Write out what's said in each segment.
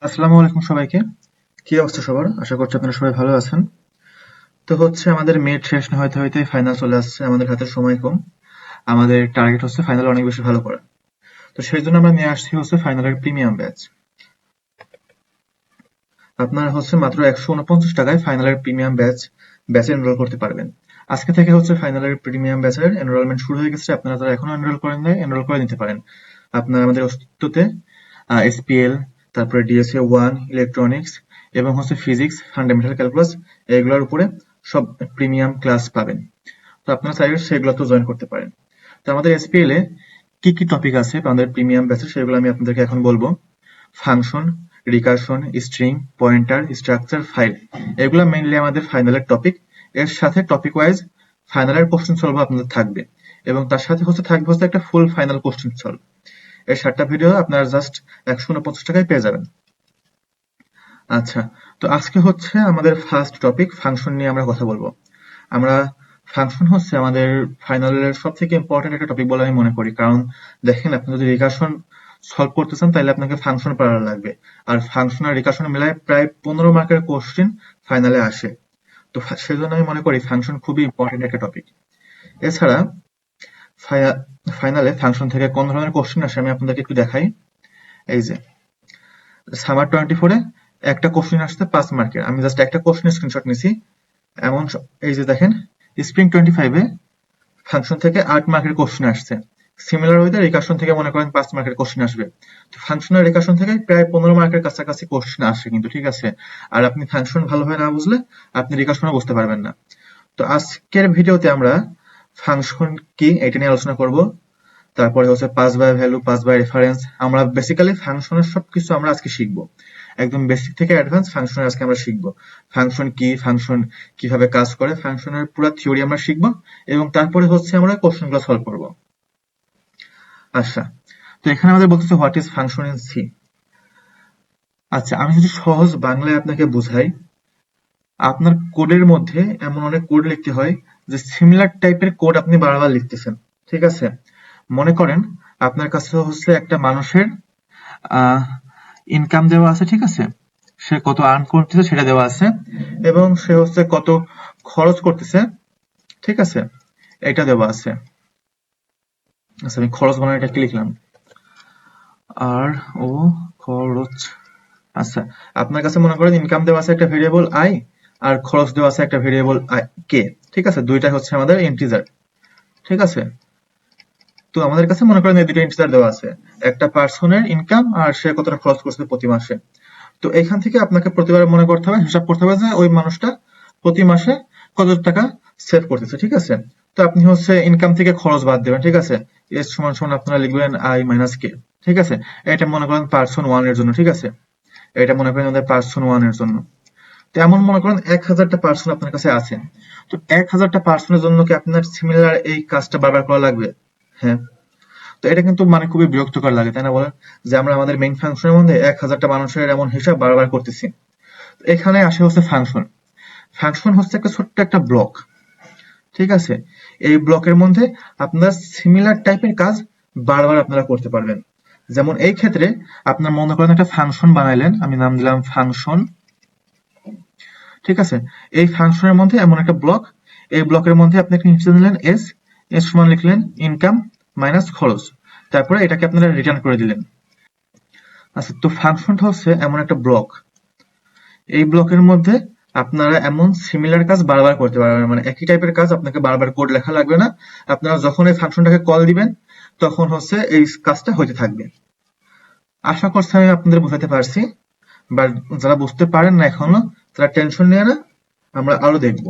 আসসালামু আলাইকুম সবাইকে। কি অবস্থা সবার? আশা করছি আপনারা সবাই ভালো আছেন। তো আমাদের মিড শেষ না হইতে হইতে ফাইনাল চলে আসছে। আমাদের হাতে সময় কম। আমাদের টার্গেট হচ্ছে ফাইনাল অনেক বেশি ভালো করা। তো সেই জন্য আমরা নিয়ে আসছি ফাইনালের প্রিমিয়াম ব্যাচ। আপনারা মাত্র 149 টাকায় ফাইনালের প্রিমিয়াম ব্যাচে এনরোল করতে পারবেন। আজকে থেকে ফাইনালের প্রিমিয়াম ব্যাচের এনরোলমেন্ট শুরু হয়ে গেছে। আপনারা যারা এখনো এনরোল করেন নাই এনরোল করে নিতে পারেন। আপনারা আমাদের অস্তিত্বতে এসপিএল, তারপরে ডিএসএ 1, ইলেকট্রনিক্স এবং ফিজিক্স, ফান্ডামেন্টাল ক্যালকুলাস এগুলোর উপরে সব প্রিমিয়াম ক্লাস পাবেন। তো আপনারা চাইলে সেগুলোতেও জয়েন করতে পারেন। তো আমাদের এসপিএল এ কি কি টপিক আছে আমাদের প্রিমিয়াম ব্যাচে সেগুলো আমি আপনাদেরকে এখন বলবো। Function, recursion, string, pointer, structure, file এগুলো মেইনলি আমাদের ফাইনালের টপিক। এর সাথে টপিক ওয়াইজ ফাইনালের কোশ্চেন সলভ আপনাদের থাকবে এবং তার সাথে থাকবে একটা ফুল ফাইনাল কোশ্চেন সলভ। এই 7টা ভিডিও আপনারা জাস্ট 149 টাকায় পেয়ে যাবেন। আচ্ছা, তো আজকে আমাদের ফার্স্ট টপিক ফাংশন নিয়ে আমরা কথা বলবো। আমরা ফাংশন আমাদের ফাইনালের সব থেকে ইম্পর্টেন্ট একটা টপিক বলে আমি মনে করি। কারণ দেখেন, আপনি যদি রিকারশন সলভ করতে চান তাহলে আপনাকে ফাংশন পারা লাগবে। আর ফাংশন আর রিকারশন মিলায় প্রায় 15 মার্কের কোশ্চেন ফাইনালে আসে। তো সেজন্য আমি মনে করি ফাংশন খুবই ইম্পর্টেন্ট একটা টপিক। এছাড়া ফাইনালে ফাংশন থেকে কোন ধরনের কোশ্চেন আসে আমি আপনাদেরকে একটু দেখাই। এই যে সামার 24 এ একটা কোশ্চেন আসছে 5 মার্কের। আমি জাস্ট একটা কোশ্চেনের স্ক্রিনশট নিছি। এমন এই যে দেখেন, স্প্রিং 25 এ ফাংশন থেকে 8 মার্কের কোশ্চেন আসছে। সিমিলার ওয়েতে রিকারশন থেকে মনে করেন 5 মার্কের কোশ্চেন আসবে। তো ফাংশন আর রিকারশন থেকে প্রায় 15 মার্কের কাছাকাছি কোশ্চেন আসে কিন্তু, ঠিক আছে? আর আপনি ফাংশন ভালোভাবে না বুঝলে আপনি রিকারশনও বুঝতে পারবেন না। তো আজকের ভিডিওতে আমরা ফাংশন কি এটা নিয়ে আলোচনা করব। তারপরে pass by value, pass by reference. আমরা বেসিক্যালি ফাংশনের সবকিছু আমরা আজকে শিখবো। একদম বেসিক থেকে অ্যাডভান্স ফাংশনের আজকে আমরা শিখবো। ফাংশন কি, ফাংশন কিভাবে কাজ করে, ফাংশনের পুরো থিওরি আমরা শিখবো এবং তারপরে আমরা কোশ্চেনগুলো সলভ করব। আচ্ছা, তো এখানে আমাদের বলতেছে what is function in C. আচ্ছা, আমি যদি সহজ বাংলায় আপনাকে বুঝাই, আপনার কোডের মধ্যে এমন অনেক কোড লিখতে হয় যে সিমিলার টাইপের কোড আপনি বারবার লিখতেছেন, ঠিক আছে? মনে করেন আপনার কাছে একটা মানুষের ইনকাম দেওয়া আছে, ঠিক আছে? সে কত আর্ন করতেছে সেটা দেওয়া আছে এবং সে কত খরচ করতেছে, ঠিক আছে? এটা দেওয়া আছে। আচ্ছা, আমি খরচ বানানোটা কি লিখলাম, আর ও খরচ। আচ্ছা, আপনার কাছে মনে করেন ইনকাম দেওয়া আছে একটা ভেরিয়েবল আই আর খরচ দেওয়া আছে একটা ভেরিয়েবল কে, ঠিক আছে? দুইটা আমাদের ইন্টিজার, ঠিক আছে? তো আমাদের কাছে মনে করেন এই দুটো ইন্টিজার দেওয়া আছে, একটা পার্সনের ইনকাম আর সে কতটা খরচ করছে প্রতি মাসে। তো এখান থেকে আপনাকে প্রতিবার মনে করতে হবে, হিসাব করতে হবে যে ওই মানুষটা প্রতি মাসে কত টাকা সেভ করতেছে, ঠিক আছে? তো আপনি ইনকাম থেকে খরচ বাদ দেবেন, ঠিক আছে? এস সমান সমান আপনারা লিখবেন আই মাইনাস কে, ঠিক আছে? এটা মনে করেন পার্সন 1 এর জন্য, ঠিক আছে? এটা মনে করেন আমাদের পার্সন 1 এর জন্য। তো এমন মনে করেন 1000টা পার্সন আপনার কাছে আছে। তো 1000টা পার্সনের জন্য কি আপনার সিমিলার এই কাজটা বারবার করা লাগবে? হ্যাঁ। তো এটা কিন্তু খুবই বিরক্তকর লাগে, তাই না বলেন? যে আমরা আমাদের মেইন ফাংশনের মধ্যে 1000টা মানুষের এমন হিসাব বারবার করতেছি। এখানে আসে ফাংশন। ফাংশন একটা ছোট্ট একটা ব্লক, ঠিক আছে? এই ব্লকের মধ্যে আপনার সিমিলার টাইপের কাজ বারবার আপনারা করতে পারবেন। যেমন এই ক্ষেত্রে আপনার মনে করেন একটা ফাংশন বানাইলেন, আমি নাম দিলাম ফাংশন, ঠিক আছে? এই ফাংশনের মধ্যে এমন একটা ব্লক, এই ব্লকের মধ্যে আপনি একটা ইন্টিজার নিলেন এস, এস সমান লিখলেন ইনকাম মাইনাস খরচ, তারপরে এটাকে আপনারা রিটার্ন করে দিলেন। আচ্ছা, তো ফাংশনটা এমন একটা ব্লক, এই ব্লকের মধ্যে আপনারা এমন সিমিলার কাজ বারবার করতে পারবেন, মানে একই টাইপের কাজ, আপনাকে বারবার কোড লেখা লাগবে না। আপনারা যখন এই ফাংশনটাকে কল দিবেন তখন এই কাজটা হইতে থাকবে। আশা করছি আমি আপনাদের বোঝাতে পারছি, বা যারা বুঝতে পারেন না এখনো তারা টেনশন নিয়ে না, আমরা আরো দেখব।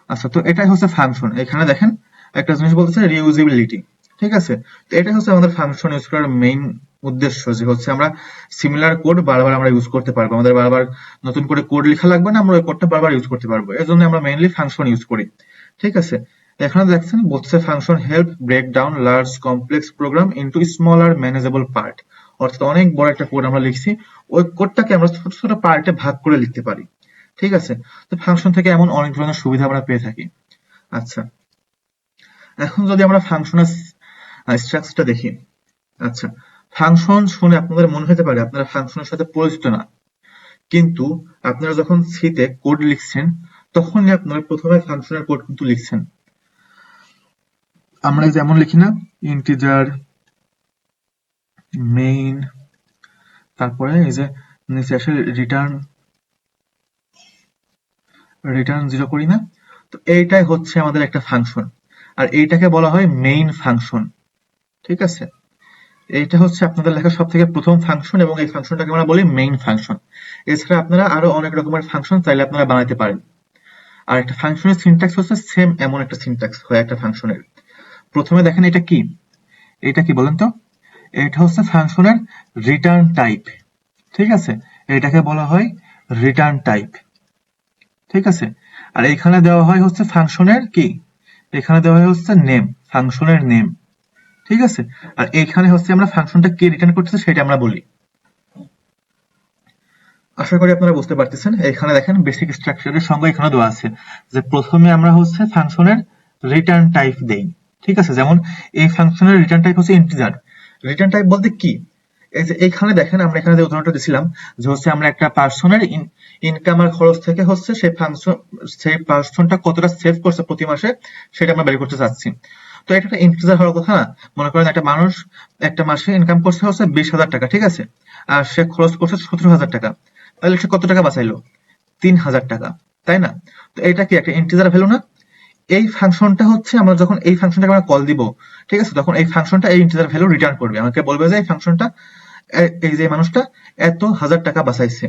আচ্ছা, তো এটাই ফাংশন। এখানে দেখেন একটা জিনিস বলতেছে রিউজিবিলিটি, ঠিক আছে? তো এটা আমাদের ফাংশন ইউজ করার মেইন উদ্দেশ্য, যে আমরা সিমিলার কোড বারবার আমরা ইউজ করতে পারবো, আমাদের বারবার নতুন করে কোড লেখা লাগবে না, আমরা ওই কোডটা বারবার ইউজ করতে পারবো। এর জন্য আমরা মেইনলি ফাংশন ইউজ করি, ঠিক আছে? এখানে দেখছেন বলছে function help break down large complex program into smaller manageable part. অর্থাৎ অনেক বড় একটা কোড আমরা লিখছি, ওই কোডটাকে আমরা ছোট ছোট পার্টে ভাগ করে লিখতে পারি, ঠিক আছে? তো ফাংশন থেকে এমন অনেক ধরনের সুবিধা আমরা পেয়ে থাকি। আচ্ছা, এখন যদি আমরা ফাংশনের স্ট্রাকচারটা দেখি। আচ্ছা, ফাংশন শুনে আপনাদের মনে হতে পারে আপনারা ফাংশনের সাথে পরিচিত না। কিন্তু আপনারা যখন সিতে কোড লিখছেন তখনই আপনারা প্রথমে ফাংশনের কোড কিন্তু লিখছেন। আমরা যেমন লিখি না, ইন্টিজার মেইন, তারপরে এই যে নিচে আসে রিটার্ন 0 করি না, তো এইটাই হচ্ছে আমাদের একটা ফাংশন, আর এইটাকে বলা হয় মেইন ফাংশন। ঠিক আছে, এইটা হচ্ছে আপনাদের লেখা সব থেকে প্রথম ফাংশন, এবং এই ফাংশনটাকে আমরা বলি মেইন ফাংশন। এছাড়া আপনারা আরো অনেক রকমের ফাংশন চাইলে আপনারা বানাইতে পারেন। আর একটা ফাংশনের সিনট্যাক্স হচ্ছে সেম এমন একটা সিনট্যাক্স হয় একটা ফাংশনের। প্রথমে দেখেন এটা কি, এটা কি বলেন তো? এটা হচ্ছে ফাংশনের রিটার্ন টাইপ। ঠিক আছে, এটাকে বলা হয় রিটার্ন টাইপ। ঠিক আছে, আর এখানে দেওয়া হয় হচ্ছে ফাংশনের কি, এখানে দেওয়া হয় হচ্ছে নেম, ফাংশনের নেম। ঠিক আছে, আর এইখানে হচ্ছে আমরা ফাংশনটা কি রিটার্ন করতেছি সেটা আমরা বলি। আশা করি আপনারা বুঝতে পারতেছেন। এখানে দেখেন বেসিক স্ট্রাকচারের সঙ্গে এখানে দেওয়া আছে যে প্রথমে আমরা হচ্ছে ফাংশনের রিটার্ন টাইপ দেই। ঠিক আছে, যেমন এই ফাংশনের রিটার্ন টাইপ হচ্ছে ইন্টিজার। রিটার্ন টাইপ বলতে কি, এই যে এইখানে দেখেন আমরা এখানে যে উদাহরণটা দিছিলাম যে হচ্ছে আমরা একটা পার্সনের ইনকাম আর খরচ থেকে হচ্ছে সেই পার্সনটা কতটা সেভ করছে প্রতি মাসে সেটা আমরা বের করতে চাচ্ছি। তো এটা একটা ইন্টিজার হওয়ার কথা না। মনে করেন একটা মানুষ একটা মাসে ইনকাম করছে হচ্ছে 20,000 টাকা, ঠিক আছে, আর সে খরচ করছে 17,000 টাকা, তাহলে সে কত টাকা বাঁচাইলো? 3,000 টাকা, তাই না? তো এটা কি একটা ইন্টিজার ভ্যালু না? এই ফাংশনটা হচ্ছে আমরা যখন এই ফাংশনটাকে আমরা কল দিব, ঠিক আছে, তখন এই ফাংশনটা এই ইন্টিজার ভ্যালু রিটার্ন করবে, আমাকে বলবে যে এই ফাংশনটা এই যে মানুষটা এত হাজার টাকা বাঁচাইছে।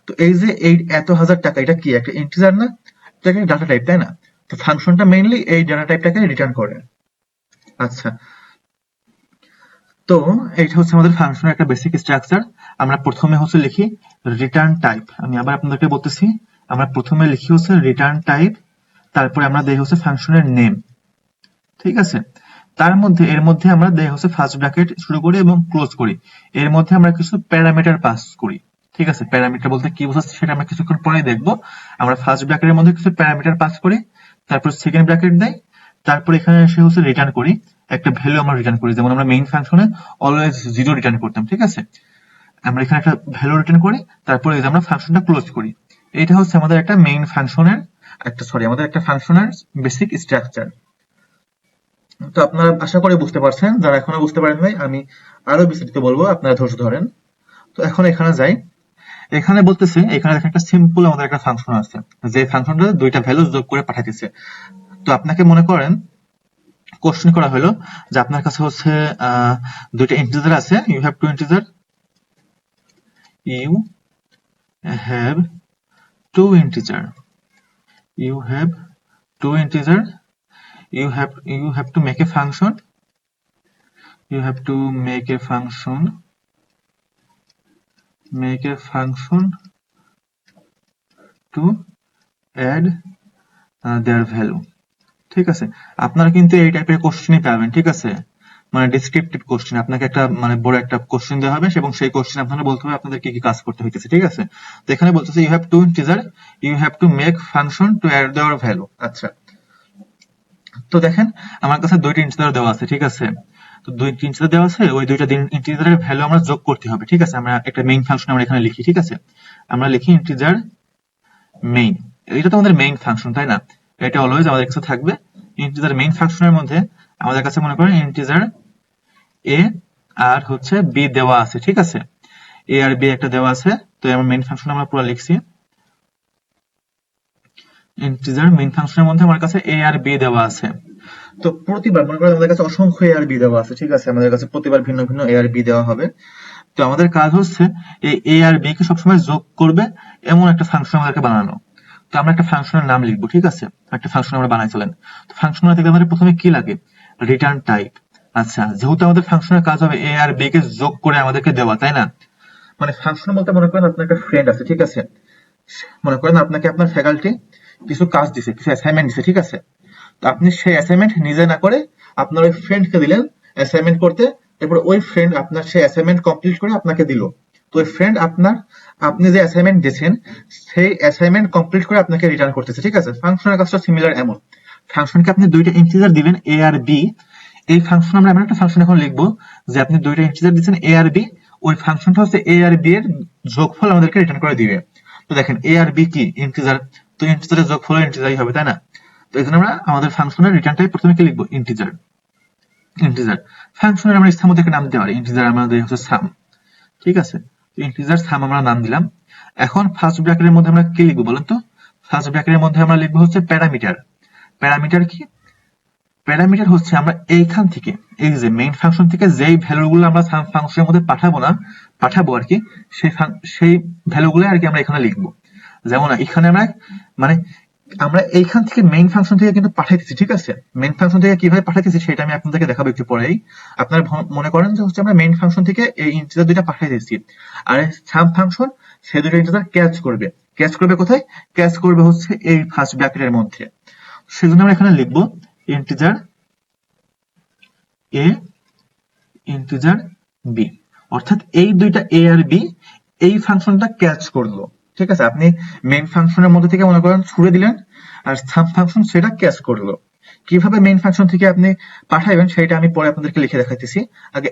তো এই যে এই এত হাজার টাকা, এটা কি একটা ইন্টিজার না? এটাকে ডাটা টাইপ, তাই না? তো ফাংশনটা মেইনলি এই ডাটা টাইপটাকে রিটার্ন করে। আচ্ছা, তো এইটা হচ্ছে আমাদের ফাংশনের একটা বেসিক স্ট্রাকচার। আমরা প্রথমে হচ্ছে লিখি রিটার্ন টাইপ। আমি আবার আপনাদেরকে বলতেছি, আমরা প্রথমে লিখি হচ্ছে রিটার্ন টাইপ, তারপরে আমরা দেই হচ্ছে ফাংশনের নেম। ঠিক আছে, এর মধ্যে আমরা দেই হচ্ছে ফার্স্ট ব্র্যাকেট শুরু করি এবং ক্লোজ করি। এর মধ্যে আমরা কিছু প্যারামিটার পাস করি। ঠিক আছে, প্যারামিটার বলতে কি বোঝাচ্ছে সেটা আমরা কিছুক্ষণ পরে দেখবো। আমরা ফার্স্ট ব্র্যাকেটের মধ্যে কিছু প্যারামিটার পাস করি, তারপর সেকেন্ড ব্র্যাকেট দেই, তারপর এখানে এসে হচ্ছে রিটার্ন করি, একটা ভ্যালু আমরা রিটার্ন করি। যেমন আমরা মেইন ফাংশনে অলওয়েজ 0 রিটার্ন করতাম। ঠিক আছে, আমরা এখানে একটা ভ্যালু রিটার্ন করি, তারপরে আমরা ফাংশনটা ক্লোজ করি। এটা হচ্ছে আমাদের একটা মেইন ফাংশনের আমাদের একটা ফাংশনের বেসিক স্ট্রাকচার। তো আপনারা আশা করি বুঝতে পারছেন, যারা এখনো বুঝতে পারেন নাই আমি আরো বিস্তারিত বলবো, আপনারা ধৈর্য ধরেন। তো এখন এখানে যাই, এখানে বলতেছে এখানে দেখেন একটা সিম্পল আমাদের একটা ফাংশন আছে, যে ফাংশনটা দুইটা ভ্যালু যোগ করে পাঠাইতেছে। তো আপনাকে মনে করেন কোশ্চেন করা হলো যে আপনার কাছে হচ্ছে দুইটা ইন্টিজার আছে, you have two integer, you have two integer, you have two integer, you have to make a function, you have to make a function to add their value। ঠিক আছে, আপনারা কিন্তু এই টাইপের কোশ্চেনই পাবেন। ঠিক আছে, মানে ডেসক্রিপটিভ কোশ্চেন, আপনাকে একটা মানে বড় একটা কোশ্চেন দেওয়া হবে এবং সেই কোশ্চেন আপনারা বলতে হবে আপনাদের কি কি কাজ করতে হইতেছে। ঠিক আছে, তো এখানে বলতেছে you have two integer, you have to make function to add দেওয়ার ভ্যালু। আচ্ছা, তো দেখেন আমার কাছে দুইটা ইন্টিজার দেওয়া আছে। ঠিক আছে, তো দুইটা ইন্টিজার দেওয়া আছে, ওই দুইটা ইন্টিজারের ভ্যালু আমরা যোগ করতে হবে। ঠিক আছে, আমরা একটা মেইন ফাংশন আমরা এখানে লিখি। ঠিক আছে, আমরা লিখি ইন্টিজার মেইন, এটা তো আমাদের মেইন ফাংশন, তাই না? এটা অলওয়েজ আমাদের কাছে থাকবে। ইন্টিজার মেইন ফাংশনের মধ্যে আমাদের কাছে মনে করেন ইন্টিজার এ আর হচ্ছে বি দেওয়া আছে। ঠিক আছে, এ আর বি একটা দেওয়া আছে, তো আমার মেইন ফাংশন আমরা পুরো লিখছি। ইন্টিজার মেইন ফাংশনের মধ্যে আমার কাছে এ আর বি দেওয়া আছে। তো প্রতিবার মনে করেন আমাদের কাছে অসংখ্য এ আর বি দেওয়া আছে। ঠিক আছে, আমাদের কাছে প্রতিবার ভিন্ন ভিন্ন এ আর বি দেওয়া হবে। তো আমাদের কাজ হচ্ছে এই এ আর বি কে সবসময় যোগ করবে এমন একটা ফাংশন আমাদেরকে বানানো। তো আমরা একটা ফাংশনের নাম লিখবো। ঠিক আছে, একটা ফাংশন আমরা বানাই চলেন। তো ফাংশন থেকে আমাদের প্রথমে কি লাগে? Return type. আচ্ছা, যেহেতু আমাদের ফাংশনের কাজ হবে এ আর বি কে যোগ করে আমাদেরকে দেওয়া, তাই না? মানে ফাংশন বলতে মনে করেন আপনার একটা ফ্রেন্ড আছে। ঠিক আছে, মনে করেন আপনাকে আপনার ফ্যাকাল্টি কিছু কাজ দিছে, কিছু অ্যাসাইনমেন্ট দিছে। ঠিক আছে, তো আপনি সেই অ্যাসাইনমেন্ট নিজে না করে আপনার ওই ফ্রেন্ডকে দিলেন অ্যাসাইনমেন্ট করতে, এরপর ওই ফ্রেন্ড আপনার সেই অ্যাসাইনমেন্ট কমপ্লিট করে আপনাকে দিল। তো ওই ফ্রেন্ড আপনি যে অ্যাসাইনমেন্ট দিয়েছেন সেই অ্যাসাইনমেন্ট কমপ্লিট করে আপনাকে রিটার্ন করতেছে। ঠিক আছে, ফাংশনের কাজটা সিমিলার এমন। ফাংশনকে আপনি দুইটা ইন্টিজার দিবেন এ আর বি। এই ফাংশন আমরা এমন একটা ফাংশন এখন লিখবো যে আপনি দুইটা ইন্টিজার দিচ্ছেন এ আর বি, ওই ফাংশনটা হচ্ছে এ আর বি এর যোগফল আমাদেরকে রিটার্ন করে দিবে। তো দেখেন এ আর বি কি ইন্টিজার, তো ইন্টিজারের যোগফল ইন্টিজারই হবে, তাই না? তো এখানে আমরা আমাদের ফাংশনের রিটার্ন টাইপ প্রথমে কি লিখবো, ইন্টিজার। ইন্টিজার ফাংশনের আমরা স্থান মধ্যে নাম দিতে পারি, ইন্টিজার আমাদের হচ্ছে সাম, ঠিক আছে? তো ইন্টিজার সাম আমরা নাম দিলাম। এখন ফার্স্ট ব্র্যাকেটের মধ্যে আমরা কি লিখবো বলেন তো? ফার্স্ট ব্র্যাকেটের মধ্যে আমরা লিখবো হচ্ছে প্যারামিটার। প্যারামিটার কি? প্যারামিটার হচ্ছে আমরা এইখান থেকে, এই যে মেইন ফাংশন থেকে যেই ভ্যালুগুলো আমরা সাম ফাংশনের মধ্যে পাঠাবো আর কি, সেই ভ্যালুগুলো আর কি আমরা এখানে লিখবো। যেমন এখানে আমরা মানে আমরা এইখান থেকে মেইন ফাংশন থেকে কিন্তু পাঠাইতেছি, ঠিক আছে? মেইন ফাংশন থেকে কিভাবে পাঠাইতেছি সেটা আমি আপনাদেরকে দেখাবো একটু পরেই। আপনারা মনে করেন যে হচ্ছে আমরা মেইন ফাংশন থেকে এই ইন্টিজার দুইটা পাঠাইতেছি, আর সাম ফাংশন সেই দুটো ইন্টিজার ক্যাচ করবে কোথায়? ক্যাচ করবে হচ্ছে এই ফার্স্ট ব্র্যাকেটের মধ্যে। সেজন্য আমরা এখানে লিখবো ইন্টিজার এ, ইন্টিজার বি, অর্থাৎ এই দুইটা এ আর বি এই ফাংশনটা ক্যাচ করলো, ঠিক আছে? আপনি মেইন ফাংশনের মধ্যে থেকে মনে করেন ছুড়ে দিলেন, আর সাম ফাংশন সেটা ক্যাচ করলো। কিভাবে মেইন ফাংশন থেকে আপনি পাঠাইবেন সেটা আমি পরে আপনাদেরকে লিখে দেখাইতেছি। আগে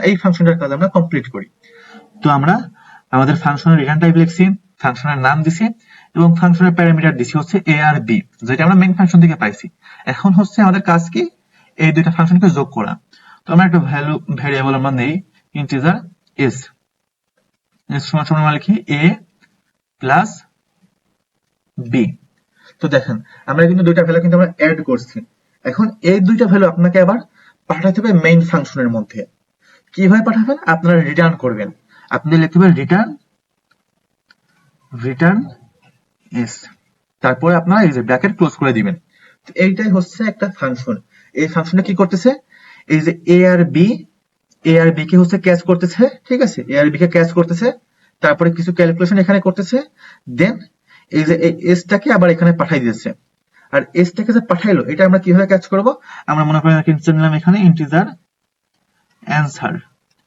এই ফাংশনটার কাজ আমরা কমপ্লিট করি। তো আমরা আমাদের ফাংশনের রিটার্ন টাইপ লিখছি, ফাংশনের নাম দিছি, এবং ফাংশনের প্যারামিটার দিছি হচ্ছে এ আর বি, যেটা আমরা মেইন ফাংশন থেকে পাইছি। এখন হচ্ছে আমাদের কাজ কি, এই দুইটা ফাংশনকে যোগ করা। তো আমরা একটা ভ্যারিয়েবল আমরা নেই, ইন্টিজার এস, সমান সমান আমরা লিখি এ প্লাস বি। তো দেখেন আমরা কিন্তু দুইটা ভ্যালু কিন্তু আমরা অ্যাড করছি। এখন এই দুইটা ভ্যালু আপনাকে আবার পাঠাতে হবে মেইন ফাংশনের মধ্যে। কিভাবে পাঠাবেন? আপনারা রিটার্ন করবেন, আপনি লিখতে পারেন রিটার্ন এস, তারপরে আপনারা এই যে ব্র্যাকেট ক্লোজ করে দিবেন। এইটাই হচ্ছে একটা ফাংশন। এই ফাংশনটা কি করতেছে, এই যে এ আর বি কে হচ্ছে ক্যাচ করতেছে, ঠিক আছে? এ আর বি কে ক্যাচ করতেছে, তারপরে কিছু ক্যালকুলেশন এখানে করতেছে, দেন এই যে এই এসটাকে আবার এখানে পাঠাই দিয়েছে। আর এসটাকে যে পাঠাইলো এটা আমরা কিভাবে ক্যাচ করব? আমরা মনে করি নিলাম এখানে ইন্টিজার অ্যান্সার,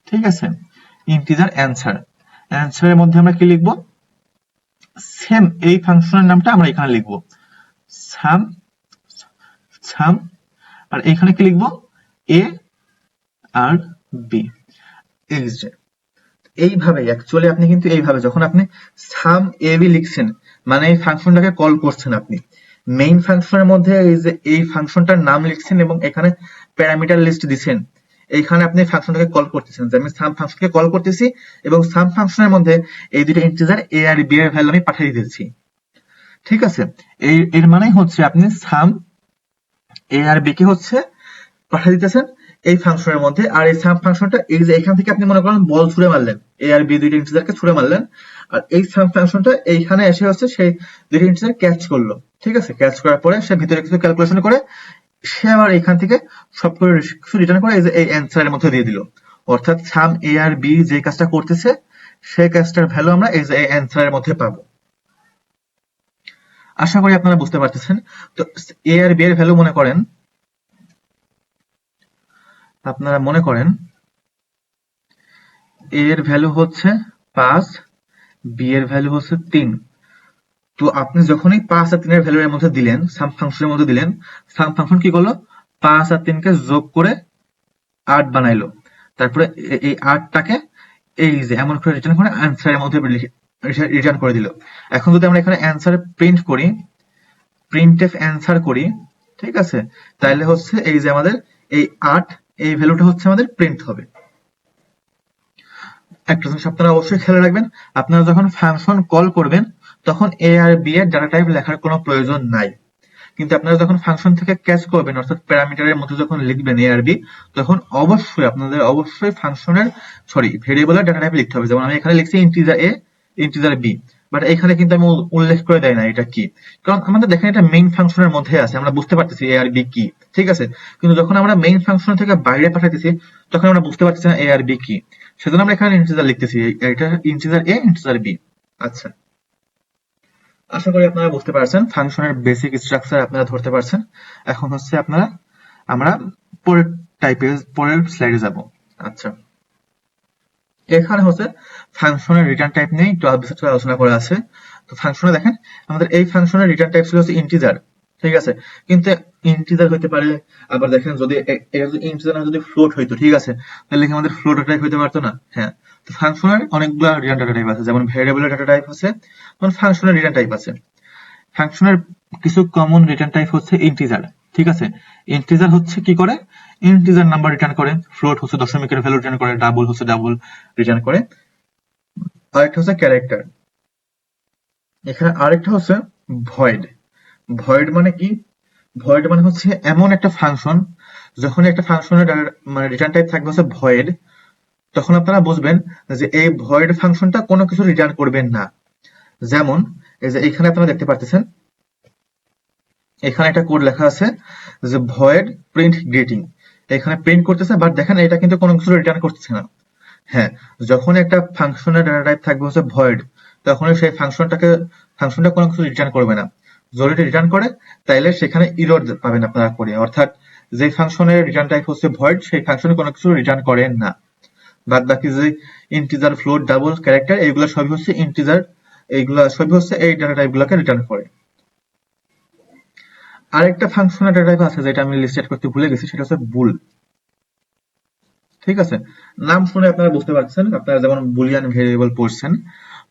ঠিক আছে? ইন্টিজার অ্যান্সারের মধ্যে আমরা কি লিখবো? সেম এই ফাংশনের নামটা আমরা এখানে লিখবো সাম, আর এখানে কি লিখবো? এ আর বি। এইভাবে অ্যাকচুয়ালি আপনি কিন্তু এইভাবে যখন আপনি সাম এ বি লিখছেন, মানে এই ফাংশনটাকে কল করছেন, আপনি মেইন ফাংশনের মধ্যে এই যে এই ফাংশনটার নাম লিখছেন এবং এখানে প্যারামিটার লিস্ট দিচ্ছেন, এইখানে আপনি ফাংশনটাকে কল করতেছেন যে আমি সাম ফাংশনকে কল করতেছি এবং সাম ফাংশনের মধ্যে এই দুটো ইন্টিজার এ আর বি এর ভ্যালু আমি পাঠিয়ে দিতেছি, ঠিক আছে? এর মানেই হচ্ছে আপনি সাম এ আর বি কে হচ্ছে পাঠিয়ে দিতেছেন এই ফাংশনের মধ্যে। আর এই সাম ফাংশনটা এই যে এখান থেকে আপনি মনে করেন বল ছুড়ে মারলেন, এ আর বি দুইটা ইন্টিজারকে ছুড়ে মারলেন, আর এই সাম ফাংশনটা এইখানে এসে হচ্ছে সেই দুইটা ইন্টিজার ক্যাচ করলো, ঠিক আছে? ক্যাচ করার পরে সে ভিতরে কিছু ক্যালকুলেশন করে সে আবার এখান থেকে সব করে কিছু রিটার্ন করে এই যে এই অ্যান্সারের মধ্যে দিয়ে দিল। অর্থাৎ সাম এ আর বি যে কাজটা করতেছে সেই কাজটার ভ্যালু আমরা এই যে এই অ্যান্সারের মধ্যে পাবো। আশা করি আপনারা বুঝতে পারতেছেন। তো এ আর বি এর ভ্যালু আপনারা মনে করেন এ এর ভ্যালু হচ্ছে 5, বি এর ভ্যালু হচ্ছে 3। তো আপনি যখনই 5 আর 3 এর ভ্যালু এর মধ্যে দিলেন, সাম ফাংশনের মধ্যে দিলেন, সাম ফাংশন কি করলো? 5 আর 3 কে যোগ করে 8 বানাইলো, তারপরে এই 8টাকে এই যে এমন করে রিটার্ন করে অ্যান্সারের মধ্যে রিটার্ন করে দিল। এখন যদি আমরা এখানে অ্যান্সার প্রিন্ট করি, প্রিন্টএফ অ্যান্সার করি, ঠিক আছে? তাহলে হচ্ছে এই যে আমাদের এই 8 এই ভ্যালুটা হচ্ছে আমাদের প্রিন্ট হবে। একটা জিনিস আপনারা অবশ্যই খেয়াল রাখবেন, আপনারা যখন ফাংশন কল করবেন তখন এ আর বি এর ডাটা টাইপ লেখার কোনো প্রয়োজন নাই। কিন্তু আপনারা যখন ফাংশন থেকে ক্যাচ করবেন, অর্থাৎ প্যারামিটারের মধ্যে যখন লিখবেন এ আর বি, তখন অবশ্যই ফাংশনের ভেরিয়েবলের ডাটা টাইপ লিখতে হবে। যেমন আমি এখানে লিখছি integer A, integer B, but এখানে কিন্তু আমি উল্লেখ করে দেয় না এটা কি, কারণ আমাদের দেখেন এটা মেইন ফাংশনের মধ্যে আছে, আমরা বুঝতে পারতেছি এ আর বি কি, ঠিক আছে? কিন্তু যখন আমরা মেইন ফাংশন থেকে বাইরে পাঠাইতেছি তখন আমরা বুঝতে পারতেছি না এ আর বি কি, সেজন্য আমরা এখানে ইন্টিজার লিখতেছি, এটা ইন্টিজার এ, ইন্টিজার বি। আচ্ছা, আশা করি আপনারা বুঝতে পারছেন, ফাংশনের বেসিক স্ট্রাকচার আপনারা ধরতে পারছেন। এখন হচ্ছে আমরা পরের স্লাইডে যাব। আচ্ছা, এখানে হচ্ছে ফাংশনের রিটার্ন টাইপ নিয়ে একটু বিস্তারিত আলোচনা করা আছে। তো ফাংশনে দেখেন আমাদের এই ফাংশনের রিটার্ন টাইপ ছিল হচ্ছে ইন্টিজার, ঠিক আছে? কিন্তু ইন্টিজার হইতে পারে, আবার দেখেন যদি ইন্টিজার না যদি ফ্লোট হইতো, ঠিক আছে, তাহলে কি আমাদের ফ্লোট টাইপ হইতে পারতো না? হ্যাঁ, ফাংশনের অনেকগুলো রিটার্ন ডাটা টাইপ আছে, যেমন ভেরিয়েবলের ডাটা টাইপ আছে, যেমন ফাংশনের রিটার্ন টাইপ আছে। ফাংশনের কিছু কমন রিটার্ন টাইপ হচ্ছে ইন্টিজার, ঠিক আছে। ইন্টিজার হচ্ছে কি করে, ইন্টিজার নাম্বার রিটার্ন করে, ফ্লোট হচ্ছে দশমিকের ভ্যালু রিটার্ন করে, ডাবল হচ্ছে ডাবল রিটার্ন করে। আরেকটা হচ্ছে ক্যারেক্টার। এখানে আরেকটা হচ্ছে ভয়েড। ভয়েড মানে কি? ভয়েড মানে হচ্ছে এমন একটা ফাংশন, যখন একটা ফাংশনের মানে রিটার্ন টাইপ থাকবে হচ্ছে ভয়েড, তখন আপনারা বুঝবেন যে এই ভয়েড ফাংশনটা কোনো কিছু রিটার্ন করবেন না। যেমন এই যে এখানে আপনারা দেখতে পাচ্ছেন, এখানে একটা কোড লেখা আছে যে ভয়েড প্রিন্ট গ্রিটিং, এখানে প্রিন্ট করতেছে, বাট দেখেন এটা কিন্তু কোনো কিছু রিটার্ন করতেছে না। হ্যাঁ, যখন একটা ফাংশনের ডাটা টাইপ থাকবে হচ্ছে ভয়েড, তখন সেই ফাংশনটা কোনো কিছু রিটার্ন করবে না। যদি রিটার্ন করে তাইলে সেখানে ইরর পাবেন আপনারা করে, অর্থাৎ যে ফাংশনের রিটার্ন টাইপ হচ্ছে ভয়েড, সেই ফাংশনে কোনো কিছু রিটার্ন করে না। বাদ বাকি যে ইন্টিজার, ফ্লোট, ডাবল, ক্যারেক্টার, এইগুলো সবই হচ্ছে ইন্টিজার, এইগুলা সবই হচ্ছে এই ডাটা টাইপ গুলাকে রিটার্ন করে। আরেকটা ফাংশনের ডাটা টাইপ আছে যেটা আমি লিস্টেড করতে ভুলে গেছি, সেটা হচ্ছে বুল। ঠিক আছে, নাম শুনে আপনারা বুঝতে পারছেন, আপনারা যেমন বুলিয়ান ভেরিয়েবল পড়ছেন,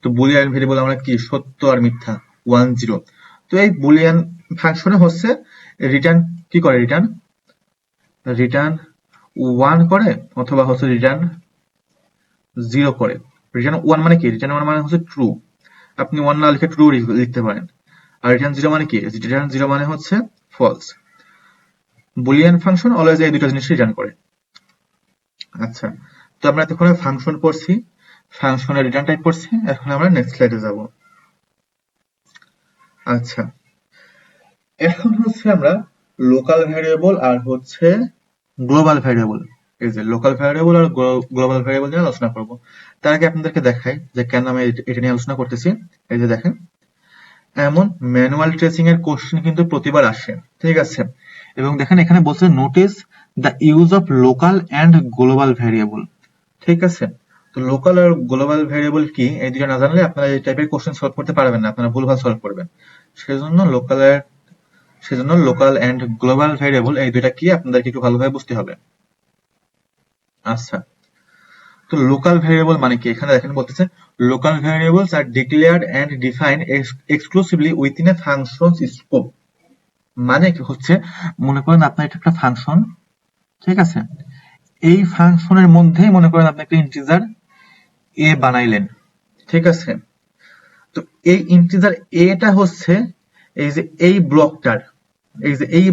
তো বুলিয়ান ভেরিয়েবল আমরা কি সত্য আর মিথ্যা, 1 0। তো এই বুলিয়ান ফাংশনে হচ্ছে রিটার্ন কি করে, রিটার্ন 1 করে, অথবা হচ্ছে রিটার্ন 0 করে। রিটার্ন 1 মানে কি, রিটার্ন 1 মানে হচ্ছে ট্রু, আপনি 1 না লিখে ট্রু লিখতে পারেন। আর রিটার্ন 0 মানে কি, রিটার্ন 0 মানে হচ্ছে ফলস। বুলিয়ান ফাংশন অলওয়েজ এই দুটো জিনিস রিটার্ন করে। আচ্ছা, তো আমরা এতক্ষণে ফাংশন পড়ছি, ফাংশনের রিটার্ন টাইপ পড়ছি, এখন আমরা নেক্সট স্লাইডে যাব। আচ্ছা, এখন হচ্ছে আমরা লোকাল ভ্যারিয়েবল আর হচ্ছে গ্লোবাল ভ্যারিয়েবল, এই যে লোকাল ভ্যারিয়েবল আর গ্লোবাল ভ্যারিয়েবল নিয়ে আলোচনা করব। তার আগে আপনাদেরকে দেখাই যে কেন আমি এটা নিয়ে আলোচনা করতেছি। এই যে দেখেন, এমন ম্যানুয়াল ট্রেসিং এর কোশ্চেন কিন্তু প্রতিবার আসে, ঠিক আছে। এবং দেখেন এখানে বলছে notice the use of local and global variable, ঠিক আছে। তো লোকাল আর গ্লোবাল ভ্যারিয়েবল কি, এই দুটো না জানলে আপনারা এই টাইপের কোশ্চেন সলভ করতে পারবেন না, আপনারা ভুলভাল সলভ করবেন। সেজন্য লোকাল এন্ড গ্লোবাল ভ্যারিয়েবল এই দুইটা কি আপনাদেরকে একটু ভালোভাবে বুঝতে হবে। আচ্ছা, তো লোকাল ভ্যারিয়েবল মানে কি, এখানে দেখেন বলতেছে local variables are declared and defined exclusively within a function's scope. মানে কি হচ্ছে, মনে করেন আপনার এটা একটা ফাংশন, ঠিক আছে, এই ফাংশনের মধ্যেই মনে করেন আপনি একটা ইন্টিজার এ বানাইলেন, ঠিক আছে। তো এই ইন্টিজার এটা হচ্ছে এই যে এই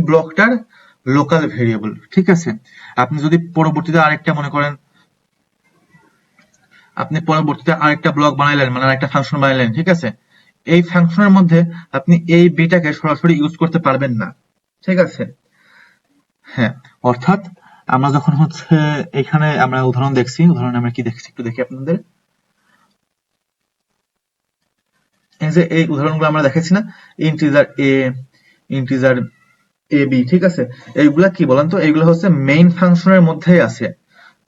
ব্লকটার লোকাল ভেরিয়েবল, ঠিক আছে। আপনি যদি পরবর্তীতে আরেকটা মনে করেন, আপনি পরবর্তীতে আরেকটা ব্লক বানাইলেন, মানে আরেকটা ফাংশন বানাইলেন, ঠিক আছে, এই ফাংশনের মধ্যে আপনি এই বিটাকে সরাসরি ইউজ করতে পারবেন না, ঠিক আছে। হ্যাঁ, অর্থাৎ আমরা যখন হচ্ছে এখানে আমরা উদাহরণ দেখছি, উদাহরণ আমরা কি দেখছি একটু দেখি আপনাদের। এই যে এই উদাহরণগুলো আমরা দেখাচ্ছি না, integer A, integer A B, ঠিক আছে, এইগুলা কি বলেন তো, এইগুলো হচ্ছে মেইন ফাংশনের মধ্যেই আছে।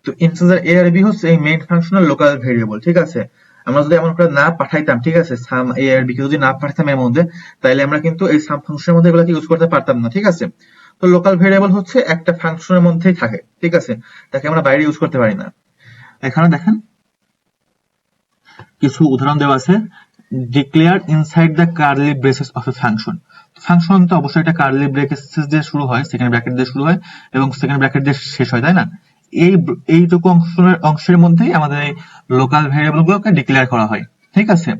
তো ইন্টিজার এ আর বি হচ্ছে এই মেইন ফাংশনের লোকাল ভেরিয়েবল, ঠিক আছে। আমরা যদি এমন করে না পাঠাইতাম, ঠিক আছে, সাম এ আর বি কে যদি না পাঠাইতাম এর মধ্যে, তাহলে আমরা কিন্তু এই সাম ফাংশনের মধ্যে এগুলোকে ইউজ করতে পারতাম না, ঠিক আছে। তো লোকাল ভেরিয়েবল হচ্ছে একটা ফাংশনের মধ্যেই থাকে, ঠিক আছে, তাকে আমরা বাইরে ইউজ করতে পারি না। এখানে দেখেন কিছু উদাহরণ দেওয়া আছে, declare inside the curly braces of a function. Function তো অবশ্যই একটা কার্লি ব্রেসেস দিয়ে শুরু হয়, সেকেন্ড ব্র্যাকেট দিয়ে শুরু হয় এবং সেকেন্ড ব্র্যাকেট দিয়ে শেষ হয়, তাই না। এইটুকু অংশের মধ্যেই আমাদের এই লোকাল ভেরিয়েবল গুলোকে ডিক্লেয়ার করা হয়, ঠিক আছে।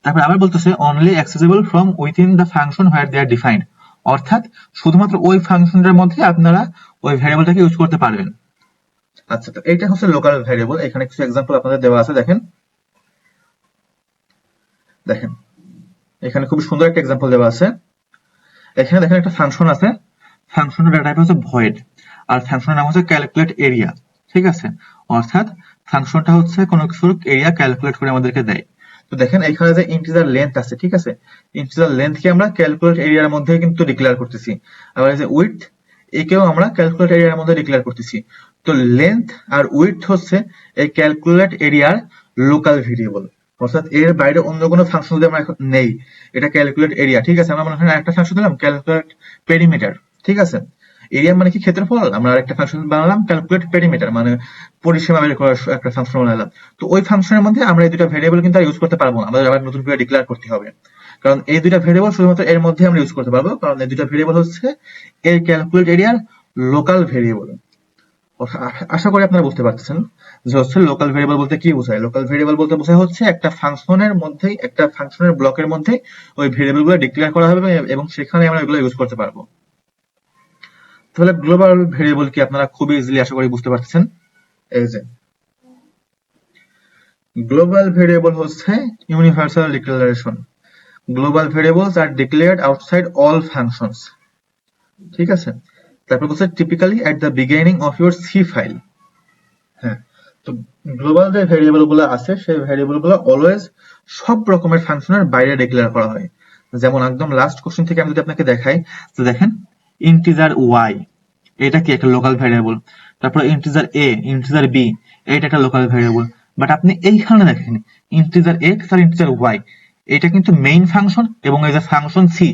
তারপর আবার বলতেছে only accessible from within the function where they are defined, অর্থাৎ শুধুমাত্র ওই ফাংশনের মধ্যে আপনারা ওই ভেরিয়েবলটাকে ইউজ করতে পারবেন। আচ্ছা, তো এইটা হচ্ছে লোকাল ভেরিয়েবল। এখানে কিছু এক্সাম্পল আপনাদের দেওয়া আছে, দেখেন এখানে খুব সুন্দর একটা এক্সাম্পল দেওয়া আছে। এখানে দেখেন একটা ফাংশন আছে, ফাংশনের ডেটা টাইপ হচ্ছে ভয়েড, আর ফাংশনের নাম হচ্ছে ক্যালকুলেট এরিয়া, ঠিক আছে। অর্থাৎ ফাংশনটা হচ্ছে কোনো কিছুর এরিয়া ক্যালকুলেট করে আমাদেরকে দেয়। তো দেখেন এখানে যে ইন্টিজার লেন্থ আছে, ঠিক আছে, ইন্টিজার লেন্থকে আমরা ক্যালকুলেট এরিয়ার মধ্যে কিন্তু ডিক্লেয়ার করতেছি। আবার এই যে উইডথ, একেও আমরা ক্যালকুলেট এরিয়ার মধ্যে ডিক্লেয়ার করতেছি। তো লেন্থ আর উইডথ হচ্ছে এই ক্যালকুলেট এরিয়ার লোকাল ভেরিয়েবল, অর্থাৎ এর বাইরে অন্য কোনো ফাংশন যদি আমরা এখন নেই, এটা ক্যালকুলেট এরিয়া, ঠিক আছে। আমরা মনে হয় একটা ফাংশন দিলাম ক্যালকুলেট পেরিমিটার, ঠিক আছে, এরিয়া মানে কি ক্ষেত্রফল, আমরা আরেকটা ফাংশন বানালাম ক্যালকুলেট পেরিমিটার, মানে পরিসীমা বের করার একটা ফাংশন বানালাম। তো ওই ফাংশনের মধ্যে আমরা এই দুটো ভেরিয়েবল কিন্তু আর ইউজ করতে পারবো না, আমাদের আবার নতুন করে ডিক্লেয়ার করতে হবে, কারণ এই দুইটা ভেরিয়েবল শুধুমাত্র এর মধ্যে আমরা ইউজ করতে পারবো, কারণ এই দুটো ভেরিয়েবল হচ্ছে এর ক্যালকুলেট এরিয়ার লোকাল ভেরিয়েবল। আশা করি আপনারা বুঝতে পারতেছেন যে হচ্ছে লোকাল ভেরিয়েবল বলতে কি বোঝায়। লোকাল ভেরিয়েবল বলতে বোঝায় হচ্ছে একটা ফাংশনের মধ্যেই, একটা ফাংশনের ব্লকের মধ্যে ওই ভেরিয়েবল গুলো ডিক্লেয়ার করা হবে এবং সেখানে আমরা এগুলো ইউজ করতে পারবো। তাহলে গ্লোবাল ভেরিয়েবল কি আপনারা খুবই ইজিলি আশা করি বুঝতে পারতেছেন। এই যে গ্লোবাল ভেরিয়েবল হচ্ছে universal declaration. Global variables are declared outside all functions, ঠিক আছে। তারপর বলছে typically at the beginning of your C file. হ্যাঁ, তো গ্লোবাল যে ভেরিয়েবল গুলো আছে সেই ভেরিয়েবল গুলো অলওয়েজ সব রকমের ফাংশনের বাইরে ডিক্লেয়ার করা হয়। যেমন একদম লাস্ট কোশ্চেন থেকে আমি যদি আপনাকে দেখাই, তো দেখেন ইন্টিজার ওয়াই এটা কি একটা লোকাল ভেরিয়েবল, তারপর ইন্টিজার এ, ইন্টিজার বি এটা একটা লোকাল ভেরিয়েবল। বাট আপনি এইখানে দেখেন ইন্টিজার এক্স আর ইন্টিজার ওয়াই এটা কিন্তু মেইন ফাংশন, এবং এই যে ফাংশন সি,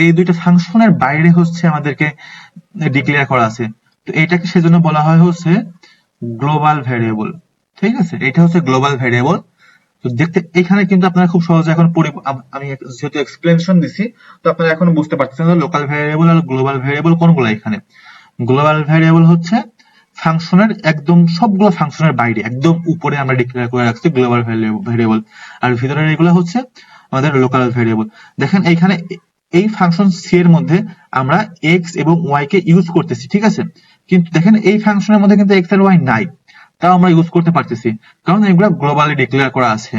এই দুইটা ফাংশনের বাইরে হচ্ছে আমাদেরকে ডিক্লেয়ার করা আছে। তো এটাকে সেজন্য বলা হয় হচ্ছে গ্লোবাল ভেরিয়েবল, ঠিক আছে। এটা হচ্ছে গ্লোবাল ভেরিয়েবল। তো দেখতে এখানে কিন্তু আপনারা খুব সহজে এখন আমি যেহেতু এক্সপ্লেনেশন দিছি, তো আপনারা এখন বুঝতে পারছেন যে লোকাল ভেরিয়েবল আর গ্লোবাল ভেরিয়েবল কোনগুলো। এখানে গ্লোবাল ভেরিয়েবল হচ্ছে ফাংশনের একদম সবগুলো ফাংশনের বাইরে একদম উপরে আমরা ডিক্লেয়ার করে রাখছি গ্লোবাল ভেরিয়েবল, আর ভিতরের এগুলো হচ্ছে আমাদের লোকাল ভেরিয়েবল। দেখেন এইখানে এই ফাংশন সি এর মধ্যে আমরা এক্স এবং ওয়াই কে ইউজ করতেছি, ঠিক আছে, কিন্তু দেখেন এই ফাংশনের মধ্যে কিন্তু এক্স আর ওয়াই নাই, তাও আমরা ইউজ করতে পারতেছি কারণ এগুলো গ্লোবালি ডিক্লেয়ার করা আছে।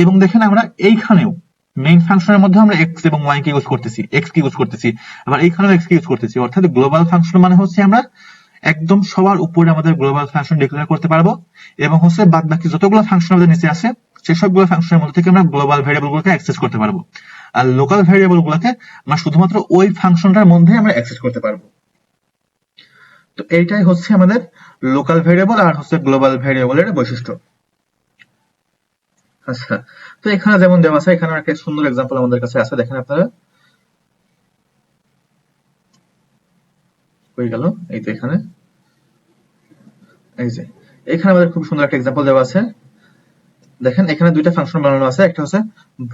এবং দেখেন আমরা এইখানেও মেইন ফাংশনের মধ্যে আমরা এক্স এবং ওয়াই কে ইউজ করতেছি, এক্স কে ইউজ করতেছি, আবার এইখানেও এক্স কে ইউজ করতেছি। অর্থাৎ গ্লোবাল ফাংশন মানে হচ্ছে আমরা একদম সবার উপরে আমাদের গ্লোবাল ফাংশন ডিক্লেয়ার করতে পারবো, এবং হচ্ছে বাদ বাকি যতগুলো ফাংশন আমাদের নিচে আছে সেই সবগুলো ফাংশনের মধ্যে থেকে আমরা গ্লোবাল ভেরিয়েবল গুলোকে অ্যাক্সেস করতে পারবো। আর লোকাল ভেরিয়েবল গুলোকে আমরা শুধুমাত্র ওই ফাংশনটার মধ্যে আমরা অ্যাক্সেস করতে পারবো। তো এইটাই হচ্ছে আমাদের লোকাল ভেরিয়েবল আর হচ্ছে গ্লোবাল ভেরিয়েবলের বৈশিষ্ট্য। আচ্ছা, তো এখানে যেমন দেওয়া আছে, এখানে একটা সুন্দর এক্সাম্পল আমাদের কাছে আছে, দেখেন আপনারা, হয়ে গেল এই তো এখানে, এই যে এখানে আমাদের খুব সুন্দর একটা এক্সাম্পল দেওয়া আছে। দেখেন এখানে দুইটা ফাংশন বানানো আছে, একটা হচ্ছে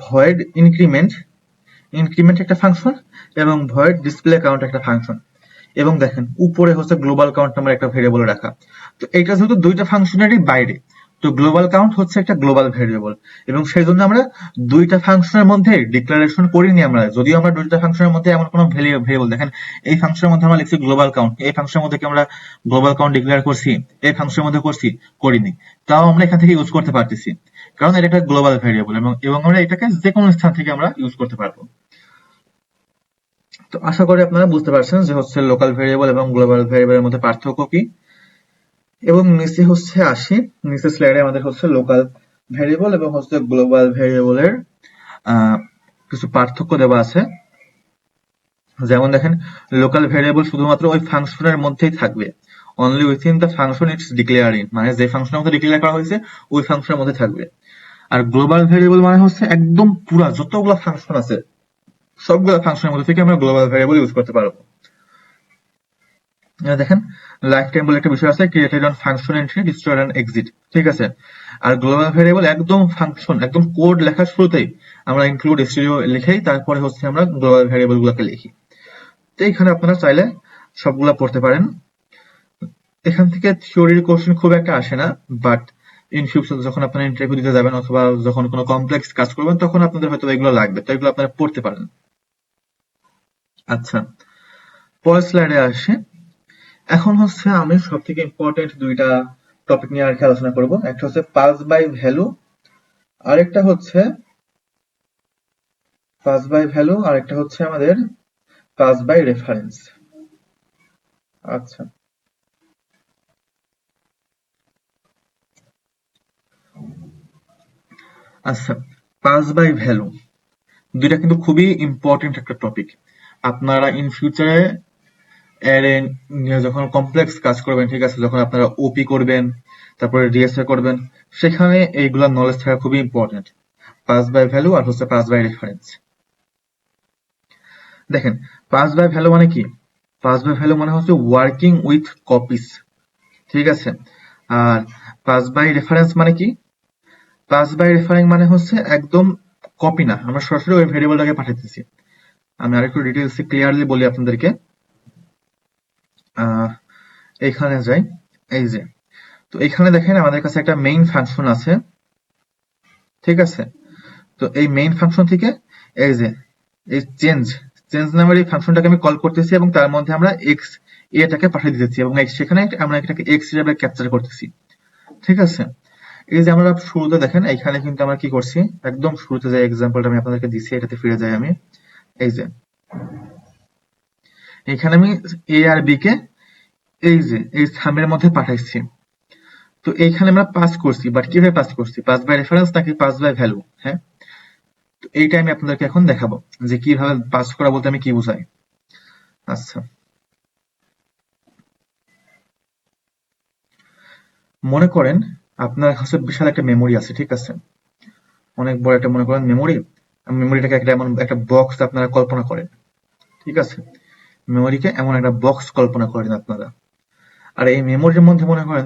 ভয়েড ইনক্রিমেন্ট, ইনক্রিমেন্ট একটা ফাংশন, এবং ভয়েড ডিসপ্লে কাউন্ট একটা ফাংশন, এবং দেখেন উপরে হচ্ছে গ্লোবাল কাউন্ট নামের একটা ভেরিয়েবল রাখা। তো এটা যেহেতু দুইটা ফাংশনেরই বাইরে, তো গ্লোবাল কাউন্ট হচ্ছে একটা গ্লোবাল ভেরিয়েবল, এবং সেই জন্য আমরা দুইটা ফাংশনের মধ্যে ডিক্লারেশন করিনি। আমরা যদিও আমরা দুইটা ফাংশনের মধ্যে এমন কোনো ভেরিয়েবল, দেখেন এই ফাংশনের মধ্যে আমরা লিখছি গ্লোবাল কাউন্ট, এই ফাংশনের মধ্যে কি আমরা গ্লোবাল কাউন্ট ডিক্লেয়ার করছি? এই ফাংশনের মধ্যে করছি? করিনি। তাও আমরা এখান থেকে ইউজ করতে পারতেছি, কারণ এটা একটা গ্লোবাল ভেরিয়েবল, এবং আমরা এটাকে যে কোনো স্থান থেকে আমরা ইউজ করতে পারবো। তো আশা করি আপনারা বুঝতে পারছেন যে হচ্ছে লোকাল ভেরিয়েবল এবং গ্লোবাল ভেরিয়েবলের মধ্যে পার্থক্য কি। এবং নিচে হচ্ছে আসি, নিচে স্লাইডে আমাদের হচ্ছে লোকাল ভেরিয়েবল এবং হচ্ছে গ্লোবাল ভেরিয়েবলের কিছু পার্থক্য দেওয়া আছে। যেমন দেখেন লোকাল ভেরিয়েবল শুধুমাত্র ওই ফাংশনের মধ্যেই থাকবে, only within the function it's declaring, মানে যে ফাংশনের মধ্যে ডিক্লেয়ার করা হয়েছে ওই ফাংশনের মধ্যে থাকবে। আর গ্লোবাল ভেরিয়েবল মানে হচ্ছে একদম পুরা যতগুলো ফাংশন আছে সবগুলো ফাংশনের মধ্যে থেকে আমরা গ্লোবাল ভেরিয়েবল ইউজ করতে পারবো। দেখেন লাইফ টাইম বলে একটা বিষয় আছে, created on function entry destroy and exit, ঠিক আছে। আর গ্লোবাল ভেরিয়েবল একদম ফাংশন, একদম কোড লেখার শুরুতেই আমরা ইনক্লুড স্টুডিও লিখেই তারপরে হচ্ছে আমরা গ্লোবাল ভেরিয়েবল গুলোকে লিখি। তো এখানে আপনারা চাইলে সবগুলা পড়তে পারেন। এখান থেকে থিওরির কোশ্চেন খুব একটা আসে না, বাট ইন ফিউচার যখন আপনারা ইন্টারভিউ দিতে যাবেন অথবা যখন কোনো কমপ্লেক্স কাজ করবেন তখন আপনাদের হয়তো এগুলো লাগবে, তো এগুলো আপনারা পড়তে পারেন। আচ্ছা, পরের স্লাইডে আসে। এখন হচ্ছে আমি সব থেকে ইম্পর্টেন্ট দুইটা টপিক নিয়ে আর কি আলোচনা করব। একটা হচ্ছে পাস বাই ভ্যালু, আরেকটা হচ্ছে পাস বাই ভ্যালু, আরেকটা হচ্ছে আমাদের পাস বাই রেফারেন্স। আচ্ছা, আচ্ছা, পাস বাই ভ্যালু দুইটা কিন্তু খুবই ইম্পর্টেন্ট একটা টপিক। আপনারা ইন ফিউচারে যখন কমপ্লেক্স কাজ করবেন, ঠিক আছে, যখন আপনারা ওপি করবেন তারপরে ডিএসএ করবেন, সেখানে এইগুলা নলেজ থাকা খুবই ইম্পর্টেন্ট, পাস বাই ভ্যালু আর হচ্ছে পাস বাই রেফারেন্স। দেখেন পাস বাই ভ্যালু মানে কি, পাস বাই ভ্যালু মানে হচ্ছে ওয়ার্কিং উইথ কপিস, ঠিক আছে। আর পাস বাই রেফারেন্স মানে কি? পাস বাই রেফারিং মানে হচ্ছে একদম কপি না, আমরা সরাসরি ওই ভেরিয়েবলটাকে পাঠাইতেছি। আমি আরেকটু ডিটেইলস ক্লিয়ারলি বলি আপনাদেরকে। এখানে যাই, এই যে, তো এখানে দেখেন আমাদের কাছে একটা মেইন ফাংশন আছে, ঠিক আছে। তো এই মেইন ফাংশন থেকে এই যে এই চেঞ্জ চেঞ্জ নামের এই ফাংশনটাকে আমি কল করতেছি এবং তার মধ্যে আমরা এক্স এটাকে পাঠিয়ে দিতেছি এবং সেখানে আমরা এটাকে এক্স হিসাবে ক্যাপচার করতেছি, ঠিক আছে। এই যে আমরা শুরুতে দেখেন এখানে কিন্তু আমরা কি করছি, একদম শুরুতে যে এক্সাম্পলটা আমি আপনাদেরকে দিচ্ছি এটাতে ফিরে যাই আমি। এই যে এখানে আমি এ আর বি কে এই যে এই সামের মধ্যে পাঠাইছি। তো এইখানে আমরা পাস করছি, বাট কিভাবে পাস করছি, পাস বাই রেফারেন্স নাকি পাস বাই ভ্যালু? হ্যাঁ, তো এইটা আমি আপনাদেরকে এখন দেখাবো যে কিভাবে পাস করা বলতে আমি কি বুঝাই। আচ্ছা, মনে করেন আপনার কাছে বিশাল একটা মেমোরি আছে, ঠিক আছে, অনেক বড় একটা মনে করেন মেমোরি। মেমোরিটাকে একটা এমন একটা বক্স আপনারা কল্পনা করেন, ঠিক আছে, মেমোরিকে এমন একটা বক্স কল্পনা করেন আপনারা। আর এই মেমোরির মধ্যে মনে করেন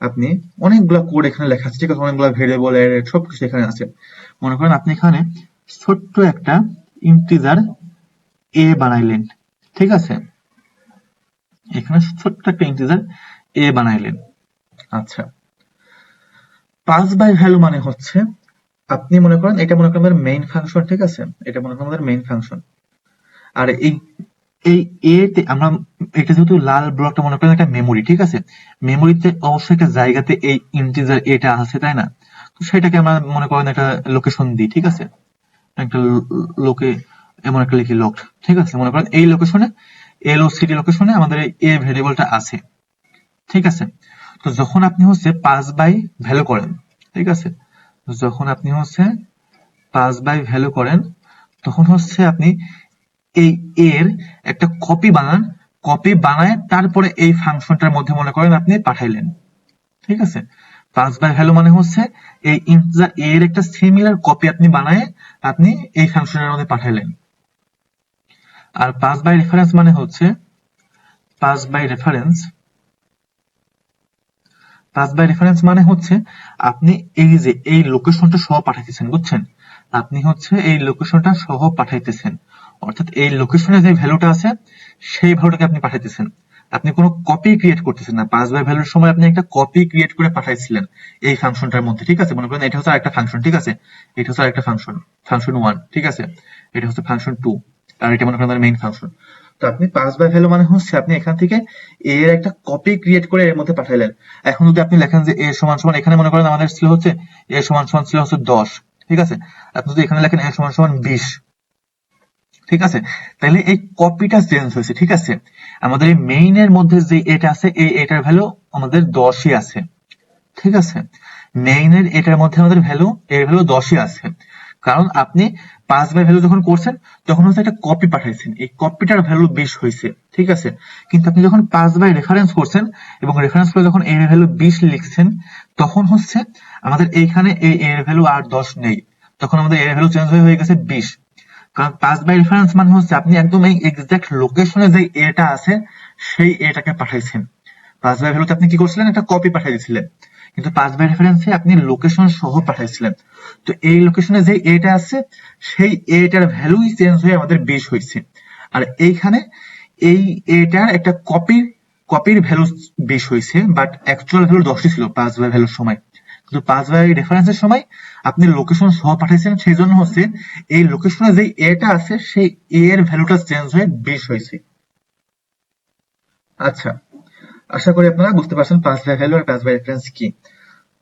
আপনি অনেকগুলা কোড এখানে লেখা আছে, ঠিক আছে, অনেকগুলা ভেরিয়েবল সবকিছু এখানে আছে। মনে করেন আপনি এখানে ছোট্ট একটা ইন্টিজার এ বানাইলেন, ঠিক আছে, এখানে ছোট্ট একটা ইন্টিজার এ বানাইলেন। আচ্ছা, পাস বাই ভ্যালু মানে হচ্ছে আপনি মনে করেন এটা মনে করেন আমাদের মেইন ফাংশন, ঠিক আছে, এটা মনে করেন আমাদের মেইন ফাংশন। আর এই এই এতে আমরা এটা যেহেতু লাল ব্লকটা মনে করেন একটা মেমোরি, ঠিক আছে, মেমোরিতে অবশ্যই একটা জায়গাতে এই ইন্টিজার এটা আছে, তাই না? তো সেটাকে আমরা মনে করেন একটা লোকেশন দিই, ঠিক আছে, একটা লোকে এমন একটা লিখি লক, ঠিক আছে, মনে করেন এই লোকেশনে এলওসিটি লোকেশনে আমাদের এই এ ভেরিয়েবলটা আছে, ঠিক আছে। তো যখন আপনি হচ্ছে পাস বাই ভ্যালু করেন, ঠিক আছে, যখন আপনি হচ্ছে পাস বাই ভ্যালু করেন তখন হচ্ছে আপনি এই এর একটা কপি বানান, কপি বানায় তারপরে এই ফাংশনটার মধ্যে মনে করেন আপনি পাঠাইলেন, ঠিক আছে। পাস বাই ভ্যালু মানে হচ্ছে এই ইন্টিজার এর একটা সিমিলার কপি আপনি বানায় আপনি এই ফাংশনের মধ্যে পাঠাইলেন। আর পাস বাই রেফারেন্স মানে হচ্ছে pass by reference pass by reference মানে হচ্ছে আপনি এই যে এই লোকেশনটা সহ পাঠাইতেছেন, বুঝছেন, আপনি হচ্ছে এই লোকেশনটা সহ পাঠাইতেছেন, অর্থাৎ এই লোকেশনে যে ভ্যালুটা আছে সেই ভ্যালুটাকে আপনি পাঠাইতেছেন, আপনি কোনো কপি ক্রিয়েট করতেছেন না। পাস বাই ভ্যালুর সময় আপনি একটা কপি ক্রিয়েট করে পাঠাইছিলেন এই ফাংশনটার মধ্যে, ঠিক আছে, মনে করেন এটা হচ্ছে আরেকটা ফাংশন, ঠিক আছে, এটা হচ্ছে আরেকটা ফাংশন, ফাংশন 1, ঠিক আছে, এটা হচ্ছে ফাংশন 2, আর এটা মনে করেন মেইন ফাংশন। তো আপনি পাস বাই ভ্যালু মানে হচ্ছে আপনি এখান থেকে এর একটা কপি ক্রিয়েট করে এর মধ্যে পাঠাইলেন। এখন যদি আপনি লেখেন যে এ সমান সমান, এখানে মনে করেন আমাদের ছিল হচ্ছে এ সমান সমান ছিল হচ্ছে 10, ঠিক আছে, আপনি যদি এখানে লেখেন এ সমান সমান 20, ঠিক আছে, তাহলে এই কপিটা চেঞ্জ হয়েছে, ঠিক আছে। আমাদের এই মেইন এর মধ্যে যে এটা আছে এই এটার ভ্যালু আমাদের 10ই আছে, ঠিক আছে, মেইন এর এটার মধ্যে আমাদের ভ্যালু এর ভ্যালু 10ই আছে, কারণ আপনি পাস বাই ভ্যালু যখন করছেন তখন হচ্ছে একটা কপি পাঠাইছেন, এই কপিটার ভ্যালু 20 হয়েছে, ঠিক আছে। কিন্তু আপনি যখন পাস বাই রেফারেন্স করছেন এবং রেফারেন্স করে যখন এর ভ্যালু 20 লিখছেন তখন হচ্ছে আমাদের এইখানে এই এর ভ্যালু আর 10 নেই, তখন আমাদের এর ভ্যালু চেঞ্জ হয়ে গেছে 20। কারণ পাস বাই রেফারেন্স মানে হচ্ছে আপনি একদম এই এক্সাক্ট লোকেশনে যে এটা আছে সেই এটাকে পাঠাইছেন। পাস বাই ভ্যালুতে আপনি কি করছিলেন, একটা কপি পাঠিয়ে দিয়েছিলেন, কিন্তু পাস বাই রেফারেন্সে আপনি লোকেশন সহ পাঠাইছিলেন। তো এই লোকেশনে যে এটা আছে সেই এটার ভ্যালুই চেঞ্জ হয়ে আমাদের 20 হয়েছে। আর এইখানে এই এটার একটা কপির ভ্যালু 20 হয়েছে, বাট অ্যাকচুয়াল ভ্যালু 10ই ছিল পাস বাই ভ্যালুর সময়। কিন্তু পাস বাই রেফারেন্সের সময় আপনি লোকেশন সহ পাঠাইছেন, সেই জন্য হচ্ছে এই লোকেশনে যে এটা আছে সেই এর ভ্যালুটা চেঞ্জ হয়ে 20 হয়েছে। আচ্ছা, আশা করি আপনারা বুঝতে পারছেন পাস বাই ভ্যালু আর পাস বাই রেফারেন্স কি।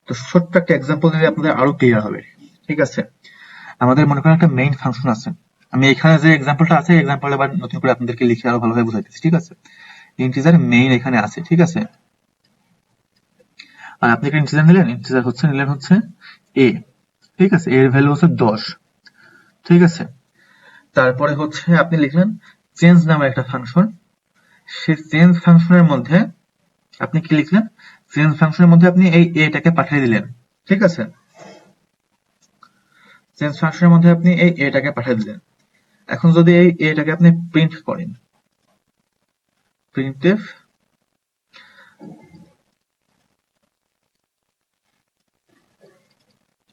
তো ছোট্ট একটা এক্সাম্পল দিলে আপনাদের আরো ক্লিয়ার হবে, ঠিক আছে। আমাদের মনে করেন একটা মেইন ফাংশন আছে, আমি এখানে যে এক্সাম্পলটা আছে এক্সাম্পল আবার নতুন করে আপনাদেরকে লিখে আরো ভালোভাবে বুঝাইতেছি, ঠিক আছে। ইন্টিজার মেইন এখানে আছে, ঠিক আছে, আর আপনি একটা ইন্টিজার নিলেন হচ্ছে এ, ঠিক আছে, এর ভ্যালু হচ্ছে 10, ঠিক আছে। তারপরে হচ্ছে আপনি লিখলেন চেঞ্জ নামের একটা ফাংশন, সেই চেঞ্জ ফাংশনের মধ্যে আপনি কি লিখলেন, চেঞ্জ ফাংশনের মধ্যে আপনি এই এটাকে পাঠিয়ে দিলেন, ঠিক আছে, চেঞ্জ ফাংশনের মধ্যে আপনি এই এটাকে পাঠিয়ে দিলেন। এখন যদি এই এটাকে আপনি প্রিন্ট করেন, প্রিন্টএফ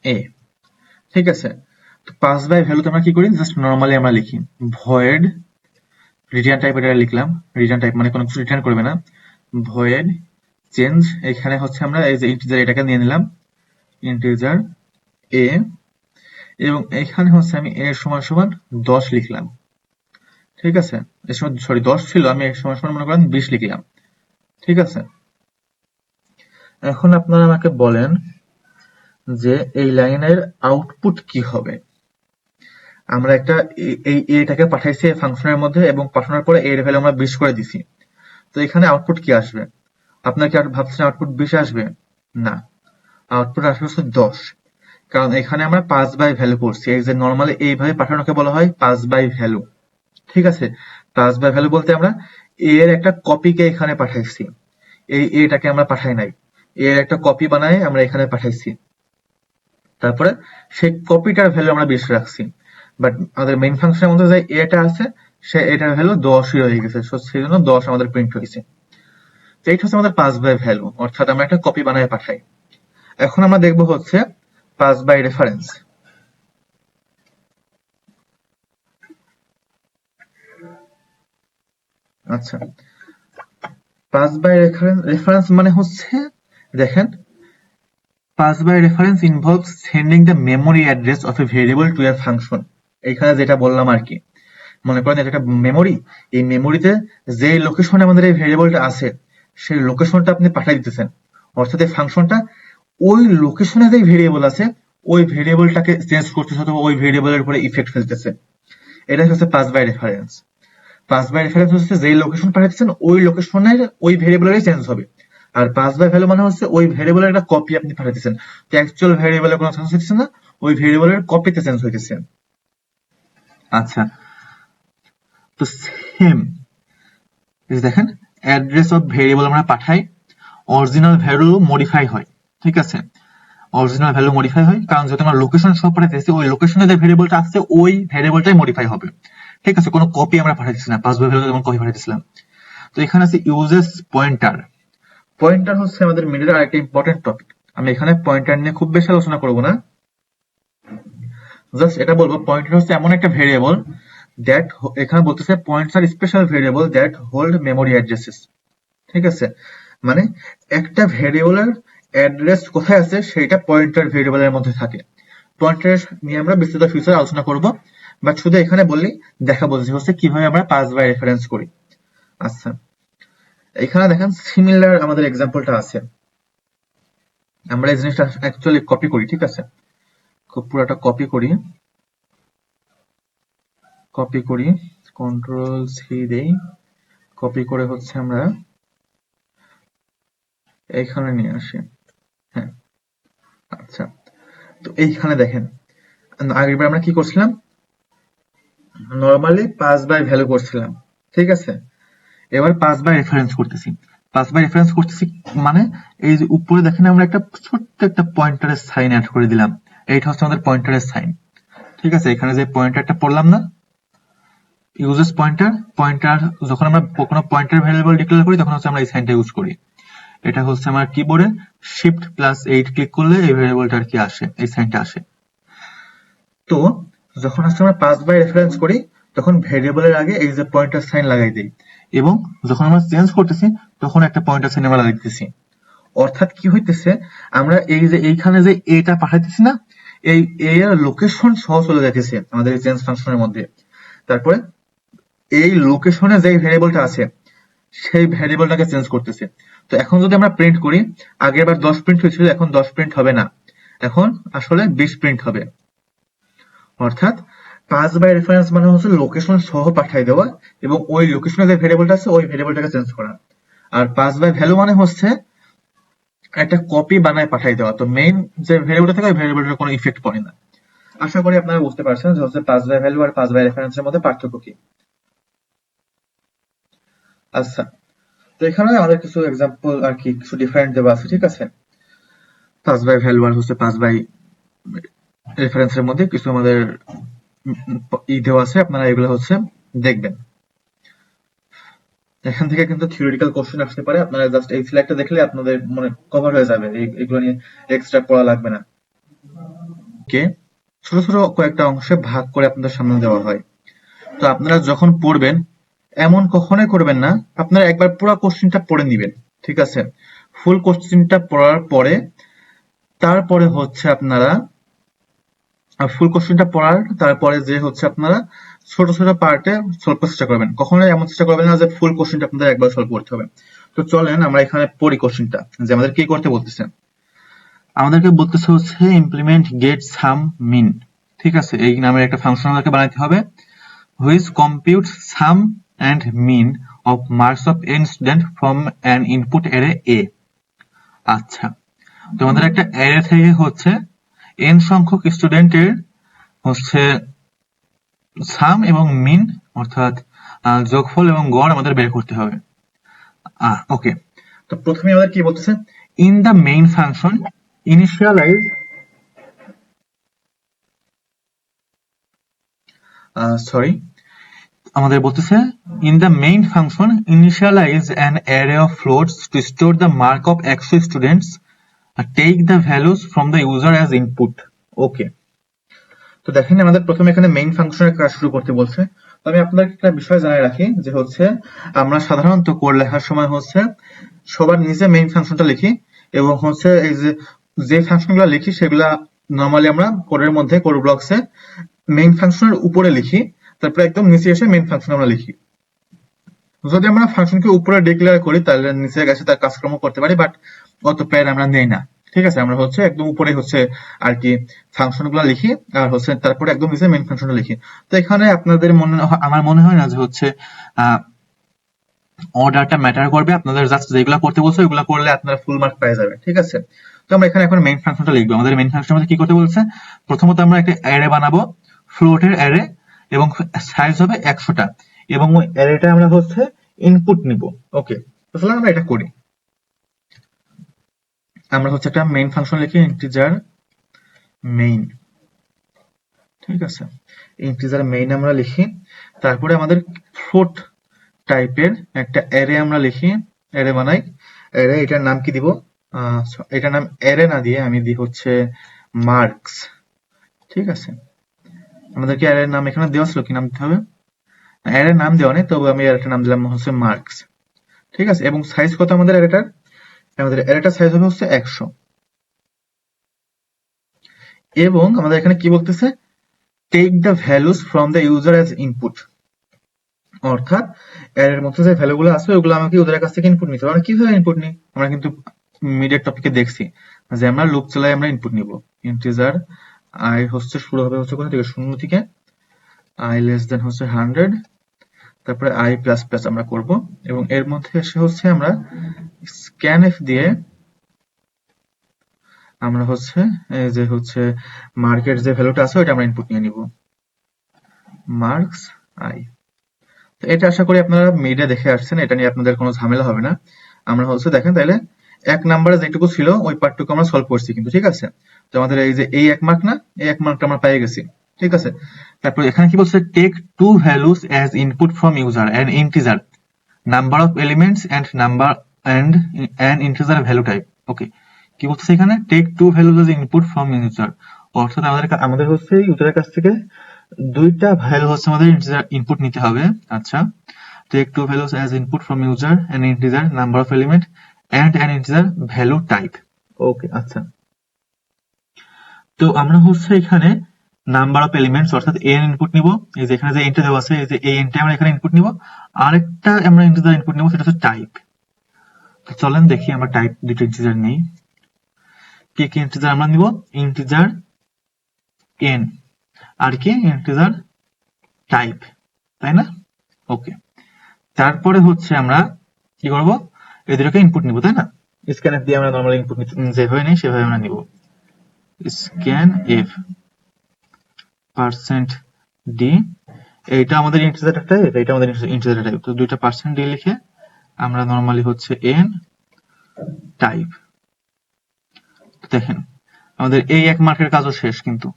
এ, ঠিক আছে। তো পাস বাই ভ্যালুতে আমরা কি করি, জাস্ট নর্মালি আমরা লিখি ভয়েড রিটার্ন টাইপ, এটা লিখলাম রিটার্ন টাইপ মানে কোনো কিছু রিটার্ন করবে না, ভয়েড চেঞ্জ, এখানে হচ্ছে আমরা এই যে ইন্টিজার এটাকে নিয়ে নিলাম ইন্টিজার এ, এবং এখানে হচ্ছে আমি এর সমান সমান 10 লিখলাম, ঠিক আছে। এর সময় সরি 10 ছিল, আমি এর সমান সমান মনে করেন 20 লিখলাম, ঠিক আছে। এখন আপনারা আমাকে বলেন যে এই লাইনের আউটপুট কি হবে। আমরা একটা এই এটাকে পাঠাইছি ফাংশনের মধ্যে এবং পাঠানোর পরে এর ভ্যালু আমরা 20 করে দিছি, তো এখানে আউটপুট কি আসবে? আপনার কি আর ভাবছেন আউটপুট 20 আসবে? না, আউটপুট আসবে হচ্ছে 10, কারণ এখানে আমরা পাস বাই ভ্যালু করছি। এই যে নর্মালি এইভাবে পাঠানোকে বলা হয় পাস বাই ভ্যালু, ঠিক আছে। পাস বাই ভ্যালু বলতে আমরা এর একটা কপিকে এখানে পাঠাইছি, এই এটাকে আমরা পাঠাই নাই, এর একটা কপি বানায় আমরা এখানে পাঠাইছি, তারপরে সেই কপিটার ভ্যালু আমরা 20 রাখছি, বাট আমাদের মেইন ফাংশনের মধ্যে যে এটা আছে সে এটার ভ্যালু 10ই রয়ে গেছে, সেই জন্য 10 আমাদের প্রিন্ট হয়েছে। তো এইটা হচ্ছে আমাদের পাস বাই ভ্যালু, অর্থাৎ আমরা একটা কপি বানায় পাঠাই। এখন আমরা দেখবো হচ্ছে পাস বাই রেফারেন্স। আচ্ছা, পাস বাই রেফারেন্স মানে হচ্ছে দেখেন, pass by reference involves sending the memory address of a variable to a function. এইখানে যেটা বললাম আর কি, মনে করেন এটা একটা মেমোরি, এই মেমোরিতে যে লোকেশনে আমাদের এই ভেরিয়েবলটা আছে সেই লোকেশনটা আপনি পাঠিয়ে দিতেছেন, অর্থাৎ এই ফাংশনটা ওই লোকেশনে যে ভেরিয়েবল আছে ওই ভেরিয়েবলটাকে চেঞ্জ করতেছে অথবা ওই ভেরিয়েবলের উপরে ইফেক্ট ফেলতেছে। এটাই হচ্ছে pass by reference. Pass by reference হচ্ছে যেই লোকেশন পাঠাচ্ছেন ওই লোকেশনের ওই ভেরিয়েবলেরই চেঞ্জ হবে, আর পাস বাই ভ্যালু মানে হচ্ছে ওই ভেরিয়েবলের একটা কপি আপনি পাঠাচ্ছেন, তো অ্যাকচুয়াল ভেরিয়েবলের কোনো চেঞ্জ হচ্ছে না, ওই ভেরিয়েবলের কপিতে চেঞ্জ হইতেছে। আচ্ছা, তো সেম দেখেন অ্যাড্রেস অফ ভেরিয়েবল আমরা পাঠাই, অরিজিনাল ভ্যালু মডিফাই হয়, ঠিক আছে। অরিজিনাল ভ্যালু মডিফাই হয় কারণ যেহেতু আমরা লোকেশন সহ পাঠাইতেছি ওই লোকেশনে যে ভেরিয়েবলটা আসছে ওই ভেরিয়েবলটাই মডিফাই হবে, ঠিক আছে, কোনো কপি আমরা পাঠাইতেছি না, পাস বাই ভ্যালু যেমন কপি পাঠাইতেছিলাম। তো এখানে আছে ইউজেস পয়েন্টার। পয়েন্টার হচ্ছে আমাদের মিডিয়ার আরেকটা ইম্পর্টেন্ট টপিক, আমি এখানে পয়েন্টার নিয়ে খুব বেশি আলোচনা করব না, জাস্ট এটা বলবো পয়েন্টার হচ্ছে এমন একটা ভেরিয়েবল দ্যাট, এখানে বলতেছে points are special variable that hold memory addresses, ঠিক আছে। মানে একটা ভেরিয়েবলের অ্যাড্রেস কোথায় আছে সেটা পয়েন্টার ভেরিয়েবলের মধ্যে থাকে। পয়েন্টার নিয়ে আমরা বিস্তারিত ফিউচারে আলোচনা করব, বাট শুধু এখানে বললেই দেখাবো যে হচ্ছে কিভাবে আমরা পাস বাই রেফারেন্স করি। আচ্ছা, এখানে দেখেন সিমিলার আমাদের এক্সাম্পলটা আছে, আমরা এই জিনিসটা অ্যাকচুয়ালি কপি করি, ঠিক আছে। খুব পুরোটা কপি করি কন্ট্রোল সি দেই, কপি করে হচ্ছে আমরা এইখানে নিয়ে আসি। হ্যাঁ, আচ্ছা, তো এইখানে দেখেন আগেরবার আমরা কি করছিলাম, নরমালি পাস বাই ভ্যালু করছিলাম, ঠিক আছে। এবার পাস বাই রেফারেন্স করতেছি। পাস বাই রেফারেন্স করতেছি মানে এই যে উপরে দেখেন আমরা একটা ছোট্ট একটা পয়েন্টারের সাইন অ্যাড করে দিলাম, এইটা হচ্ছে আমাদের পয়েন্টারের সাইন, ঠিক আছে। এখানে যে পয়েন্টারটা পড়লাম না, ইউজেস পয়েন্টার, পয়েন্টার যখন আমরা কোনো পয়েন্টার ভ্যারিয়েবল ডিক্লেয়ার করি তখন হচ্ছে আমরা এই সাইনটা ইউজ করি। এটা হচ্ছে আমার কিবোর্ডে Shift+8 ক্লিক করলে এই ভ্যারিয়েবলটা আর কি আসে, এই সাইনটা আসে। তো যখন হচ্ছে আমরা পাস বাই রেফারেন্স করি তখন ভেরিয়েবলের আগে এই যে পয়েন্টার সাইন লাগাই দিই, এবং যখন আমরা চেঞ্জ করতেছি তখন একটা পয়েন্টার সাইন আমরা লাগাই দিতেছি। অর্থাৎ কি হইতেছে, আমরা এই যে এইখানে যে এটা পাঠাইতেছি না, এই এর লোকেশন সহ চলে যাইতেছে আমাদের এই চেঞ্জ ফাংশনের মধ্যে, তারপরে এই লোকেশনে যে ভেরিয়েবলটা আছে সেই ভেরিয়েবলটাকে চেঞ্জ করতেছে। তো এখন যদি আমরা প্রিন্ট করি, আগের বার 10 প্রিন্ট হয়েছিল, এখন 10 প্রিন্ট হবে না, এখন আসলে 20 প্রিন্ট হবে। অর্থাৎ পাস বাই রেফারেন্স মানে হচ্ছে লোকেশন সহ পাঠাই দেওয়া এবং ওই লোকেশনে যে ভেরিয়েবলটা আছে ওই ভেরিয়েবলটাকে চেঞ্জ করা। আর পাস বাই ভ্যালু মানে হচ্ছে একটা কপি বানায় পাঠাই দেওয়া, তো মেইন যে ভেরিয়েবলটা থাকে ওই ভেরিয়েবলটার কোনো ইফেক্ট পড়ে না। আশা করি আপনারা বুঝতে পারছেন যে হচ্ছে পাস বাই ভ্যালু আর পাস বাই রেফারেন্সের মধ্যে পার্থক্য কি। আচ্ছা, তো এখানে আমাদের কিছু এক্সাম্পল আর কি কিছু ডিফারেন্ট দেওয়া আছে, ঠিক আছে। পাস বাই ভ্যালু আর হচ্ছে পাস বাই রেফারেন্সের মধ্যে কিছু আমাদের দেওয়া আছে, আপনারা এগুলো হচ্ছে দেখবেন। এখান থেকে কিন্তু থিওরিটিক্যাল কোশ্চেন আসতে পারে, আপনারা জাস্ট এই স্লাইডটা দেখলে আপনাদের মনে কভার হয়ে যাবে, এগুলো নিয়ে এক্সট্রা পড়া লাগবে না। ওকে, ছোট ছোট কয়েকটা অংশে ভাগ করে আপনাদের সামনে দেওয়া হয়। তো আপনারা যখন পড়বেন এমন কখনোই করবেন না, আপনারা একবার পুরো কোশ্চেনটা পড়ে নিবেন, ঠিক আছে? ফুল কোশ্চেনটা পড়ার পরে তারপরে হচ্ছে আপনারা ফুল কোশ্চেনটা পড়ার তারপরে যে হচ্ছে আপনারা ছোট ছোট পার্টে সলভ করার চেষ্টা করবেন। কখনোই এমন চেষ্টা করবেন না যে ফুল কোশ্চেনটা আপনাদের একবার সলভ করতে হবে। তো চলেন আমরা এখানে পড়ি কোশ্চেনটা, যে আমাদের কি করতে বলতেছে। আমাদেরকে বলতেছে হচ্ছে ইমপ্লিমেন্ট গেট সাম মিন, ঠিক আছে? এই নামের একটা ফাংশন আমাদেরকে বানাইতে হবে, which computes sum and mean of marks of n student from an input array A। আচ্ছা, তো আমাদের একটা অ্যারে থেকে হচ্ছে n সংখ্যক স্টুডেন্টের হচ্ছে সাম এবং মিন অর্থাৎ যোগফল এবং গড় আমাদের বের করতে হবে। ওকে, তো প্রথমে আমাদের কি বলতেছে, in the main function initialise আমাদের বলতেছে in the main function initialise an array of floats to store the mark of 100 students, take the values from the user as input. Okay, তো দেখেন আমাদের প্রথমে এখানে মেইন ফাংশনের কাজ শুরু করতে বলছে। তো আমি আপনাদেরকে একটা বিষয় জানাই রাখি, যে হচ্ছে আমরা সাধারণত কোড লেখার সময় হচ্ছে সবার নিচে মেইন ফাংশনটা লিখি, এবং হচ্ছে এই যে ফাংশনগুলো লিখি সেগুলা নরমালি আমরা কোডের মধ্যে কোড ব্লকসে মেইন ফাংশনের উপরে লিখি, তারপরে একদম নিচে এসে মেইন ফাংশন আমরা লিখি। যদি আমরা ফাংশনকে উপরে ডিক্লেয়ার করি তাহলে নিচে গেছে তার কাজকর্ম করতে পারি, বাট অত প্যার আমরা নেই না, ঠিক আছে? আমরা হচ্ছে একদম উপরে হচ্ছে আর কি ফাংশন গুলা লিখি, আর হচ্ছে তারপরে একদম নিচে মেইন ফাংশনটা লিখি। তো এখানে আপনাদের আমার মনে হয় না যে হচ্ছে অর্ডারটা ম্যাটার করবে, আপনাদের জাস্ট যেগুলো করতে বলছে ওইগুলো করলে আপনারা ফুল মার্ক পেয়ে যাবেন, ঠিক আছে? তো আমরা এখানে এখন মেইন ফাংশনটা লিখবো। আমাদের মেইন ফাংশনের মধ্যে কি করতে বলছে, প্রথমত আমরা একটা অ্যারে বানাবো, ফ্লোটের অ্যারে, এবং সাইজ হবে 100টা, এবং ওই অ্যারেটা আমরা হচ্ছে ইনপুট নিব। ওকে, তো চলুন আমরা এটা করি। আমরা হচ্ছে একটা মেইন ফাংশন লিখি, ইন্টিজার মেইন, ঠিক আছে? ইন্টিজার মেইন আমরা লিখি, তারপরে আমাদের ফ্লোট টাইপের একটা অ্যারে আমরা লিখি, অ্যারে বানাই। অ্যারে, এটার নাম কি দিব, এটার নাম অ্যারে না দিয়ে আমি দিই হচ্ছে মার্কস, ঠিক আছে? আমাদেরকে অ্যারের নাম এখানে দেওয়া ছিল, কি নাম দিতে হবে, অ্যারের নাম দেওয়া নেই, তবে আমি অ্যারেটার নাম দিলাম হচ্ছে মার্কস, ঠিক আছে? এবং সাইজ কত আমাদের অ্যারেটার, আমাদের অ্যারেটার সাইজ হবে হচ্ছে 100। এবং আমাদের এখানে কি বলতেছে, take the values from the user as input, অর্থাৎ এর মধ্যে যে ভ্যালু গুলো আছে ওগুলো আমাকে ইউজারের কাছ থেকে ইনপুট নিতে হবে। আমরা কিভাবে ইনপুট নিই, আমরা কিন্তু মিডিয়ার টপিকে দেখছি যে আমরা লুপ চালাই আমরা ইনপুট নিব। ইন্টিজার আই হচ্ছে শুরু হবে হচ্ছে কোথা থেকে, 0 থেকে, আই লেস দেন হচ্ছে 100, তারপরে আই প্লাস প্লাস আমরা করব, এবং এর মধ্যে এসে হচ্ছে আমরা স্ক্যানএফ দিয়ে আমরা হচ্ছে এই যে হচ্ছে মার্কেট যে ভ্যালুটা আছে ওইটা আমরা ইনপুট নিয়ে নিব, মার্কস আই। তো এটা আশা করি আপনারা মিডিয়া দেখে আসছেন, এটা নিয়ে আপনাদের কোনো ঝামেলা হবে না। আমরা হচ্ছে দেখেন তাহলে 1 নম্বরে যেটুকু ছিল ওই পার্টটুকু আমরা সলভ করছি কিন্তু, ঠিক আছে? তো আমাদের এই যে এই 1 মার্ক না, এই 1 মার্কটা আমরা পেয়ে গেছি, ঠিক আছে? তারপর এখানে কি বলছে, take two values as input from user and integer number of elements and number and an integer value type. Okay, কি বলতেছে এখানে, take two values as input from user, অর্থাৎ আমাদের হচ্ছে ইউজারের কাছ থেকে দুইটা ভ্যালু হচ্ছে আমাদের ইন্টিজার ইনপুট নিতে হবে। আচ্ছা, take two values as input from user, an integer number of element and an integer value type. Okay, আচ্ছা, তো আমরা হচ্ছে এখানে নাম্বার অফ এলিমেন্টস অর্থাৎ এন ইনপুট নিব, এই যে এখানে যে এনটা দেওয়া আছে এই যে এই এনটা আমরা এখানে ইনপুট নিব, আরেকটা আমরা ইন্টিজার ইনপুট নিব, সেটা হচ্ছে টাইপ। তো চলেন দেখি আমরা টাইপ দুটো ইন্টিজার নেই। কি কি ইন্টিজার আমরা নিব, ইন্টিজার এন আর কি ইন্টিজার টাইপ, তাই না? ওকে, তারপরে হচ্ছে আমরা কি করব, এই দুটোকে ইনপুট নিব, তাই না? স্ক্যানএফ দিয়ে আমরা নরমালি ইনপুট যেভাবে নেই সেভাবে আমরা নিব, স্ক্যানএফ %d, এইটা আমাদের ইন্টিজার টাইপ, এটা আমাদের ইন্টিজার টাইপ। তো দুইটা %d লিখে আমরা নরমালি হচ্ছে n টাইপ। দেখেন আমাদের এই 1 মার্কের কাজও শেষ কিন্তু,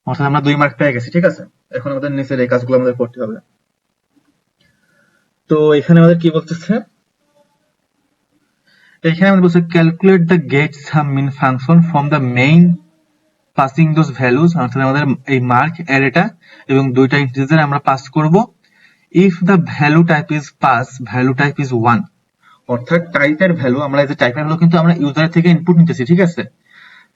অর্থাৎ আমরা 2 মার্ক পেয়ে গেছি, ঠিক আছে? এখন আমাদের নিচের এই কাজগুলো আমাদের করতে হবে। তো এখানে আমাদের কি বলতেছে, এখানে আমাদের বলছে calculate the get sum mean function from the main passing those values, অর্থাৎ আমাদের এই মার্ক অ্যারেটা এবং দুইটা ইন্টিজার আমরা পাস করব। If the value type is pass, value type is 1, অর্থাৎ টাইপের ভ্যালু, আমরা এই যে টাইপের ভ্যালু কিন্তু আমরা ইউজার থেকে ইনপুট নিতেছি, ঠিক আছে,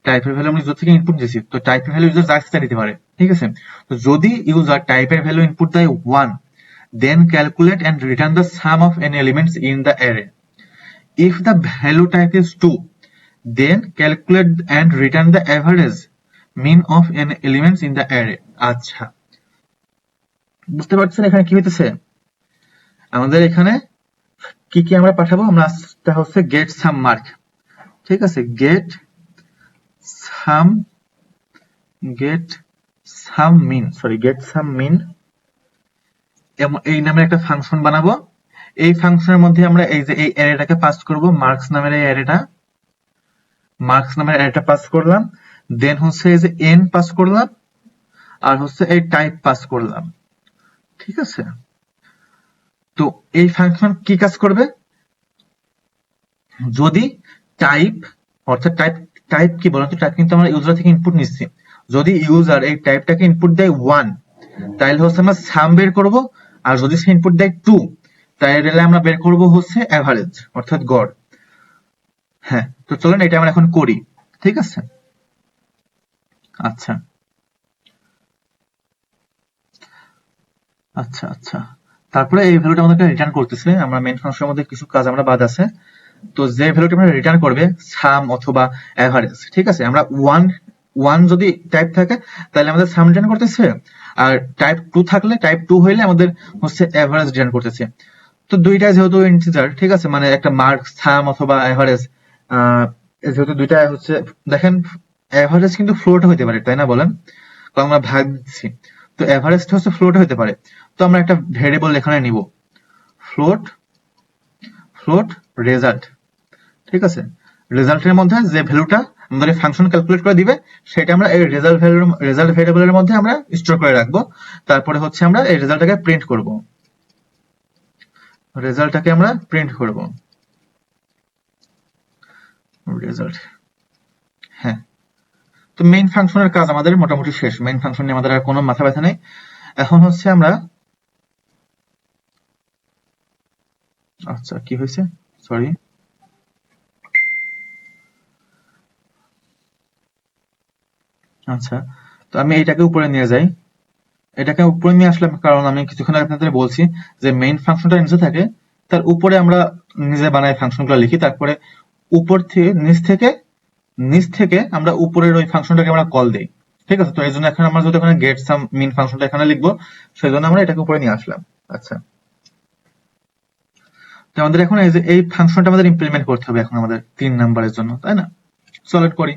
টাইপের ভ্যালু আমরা ইউজার থেকে ইনপুট দিতেছি, তো টাইপের ভ্যালু ইউজার যা ইচ্ছা দিতে পারে, ঠিক আছে। তো যদি ইউজার টাইপের ভ্যালু ইনপুট দেয় 1, then calculate and return the sum of n elements in the array. If the value type is 2, then calculate and return the average mean of n elements in the array. আচ্ছা, বুঝতে পারছেন এখানে কি হইতেছে, আমাদের এখানে কি কি আমরা পাঠাবো, আমরা হচ্ছে গেট সাম মার্ক, ঠিক আছে, গেট সাম মিন এই নামে একটা ফাংশন বানাবো। এই ফাংশনের মধ্যে আমরা এই যে এই অ্যারেটাকে পাস করব, মার্কস নামের এই অ্যারেটা পাস করলাম, দেন হচ্ছে এই যে n পাস করলাম, আর হচ্ছে এই টাইপ পাস করলাম, ঠিক আছে। তো এই ফাংশন কি কাজ করবে, যদি টাইপ, অর্থাৎ টাইপ কি বলতো, টাইপ কিন্তু আমরা ইউজার থেকে ইনপুট নিচ্ছি, যদি ইউজার এই টাইপটাকে ইনপুট দেয় 1, তাহলে হচ্ছে আমরা সাম বের করব, আর যদি সে ইনপুট দেয় 2, তাহলে আমরা বের করব হচ্ছে এভারেজ, অর্থাৎ গড়। হ্যাঁ, তো চলেন এটা আমরা এখন করি, ঠিক আছে। আচ্ছা আচ্ছা আচ্ছা, তারপরে এই ভ্যালুটা আমাদেরকে রিটার্ন করতেছে, আমরা মেইন ফাংশনের মধ্যে কিছু কাজ আমরা বাদ আছে, তো যে ভ্যালুটা আমরা রিটার্ন করবে সাম অথবা এভারেজ, ঠিক আছে। আমরা 1 যদি টাইপ থাকে তাহলে আমাদের সাম রিটার্ন করতেছে, আর টাইপ 2 থাকলে, টাইপ 2 হইলে আমাদের হচ্ছে এভারেজ রিটার্ন করতেছে। তো দুইটা যেহেতু ইন্টিজার, ঠিক আছে, মানে একটা মার্ক সাম অথবা এভারেজ, যেহেতু দুইটা হচ্ছে, দেখেন এভারেজ কিন্তু ফ্লোট হইতে পারে, তাই না বলেন, কারণ আমরা ভাগ দিচ্ছি, তো এভারেজটা হচ্ছে ফ্লোট হইতে পারে। তো আমরা একটা ভেরিয়েবল এখানে নিব, ফ্লোট রেজাল্ট, ঠিক আছে। রেজাল্টের মধ্যে যে ভ্যালুটা আমাদের ফাংশন ক্যালকুলেট করে দিবে, সেটা আমরা এই রেজাল্ট ভেরিয়েবলের মধ্যে আমরা স্টোর করে রাখবো। তারপরে হচ্ছে আমরা এই রেজাল্টটাকে প্রিন্ট করব, রেজাল্ট। হ্যাঁ, তো মেইন ফাংশনের কাজ আমাদের মোটামুটি শেষ, মেইন ফাংশন নিয়ে আমাদের আর কোনো মাথা ব্যথা নেই। এখন হচ্ছে আমরা, আচ্ছা কি হয়েছে, সরি, আচ্ছা, তো আমি এটাকে উপরে নিয়ে যাই, এটাকে উপরে নিয়ে আসলাম কারণ আমি কিছুক্ষণ আগে আপনাদের বলছি যে মেইন ফাংশনটা নিচে থাকে, তার উপরে আমরা নিজে বানাই ফাংশনগুলো লিখি, তারপরে উপর থেকে নিচ থেকে আমরা উপরের ওই ফাংশনটাকে আমরা কল দেই, ঠিক আছে। তো এই জন্য এখন আমরা যদি এখানে গেট সাম মিন ফাংশনটা এখানে লিখবো, সেই জন্য আমরা এটাকে উপরে নিয়ে আসলাম। আচ্ছা, তো আমাদের এখন এই যে এই ফাংশনটা আমাদের ইমপ্লিমেন্ট করতে হবে এখন আমাদের 3 নাম্বারের জন্য, তাই না। সলিড করি,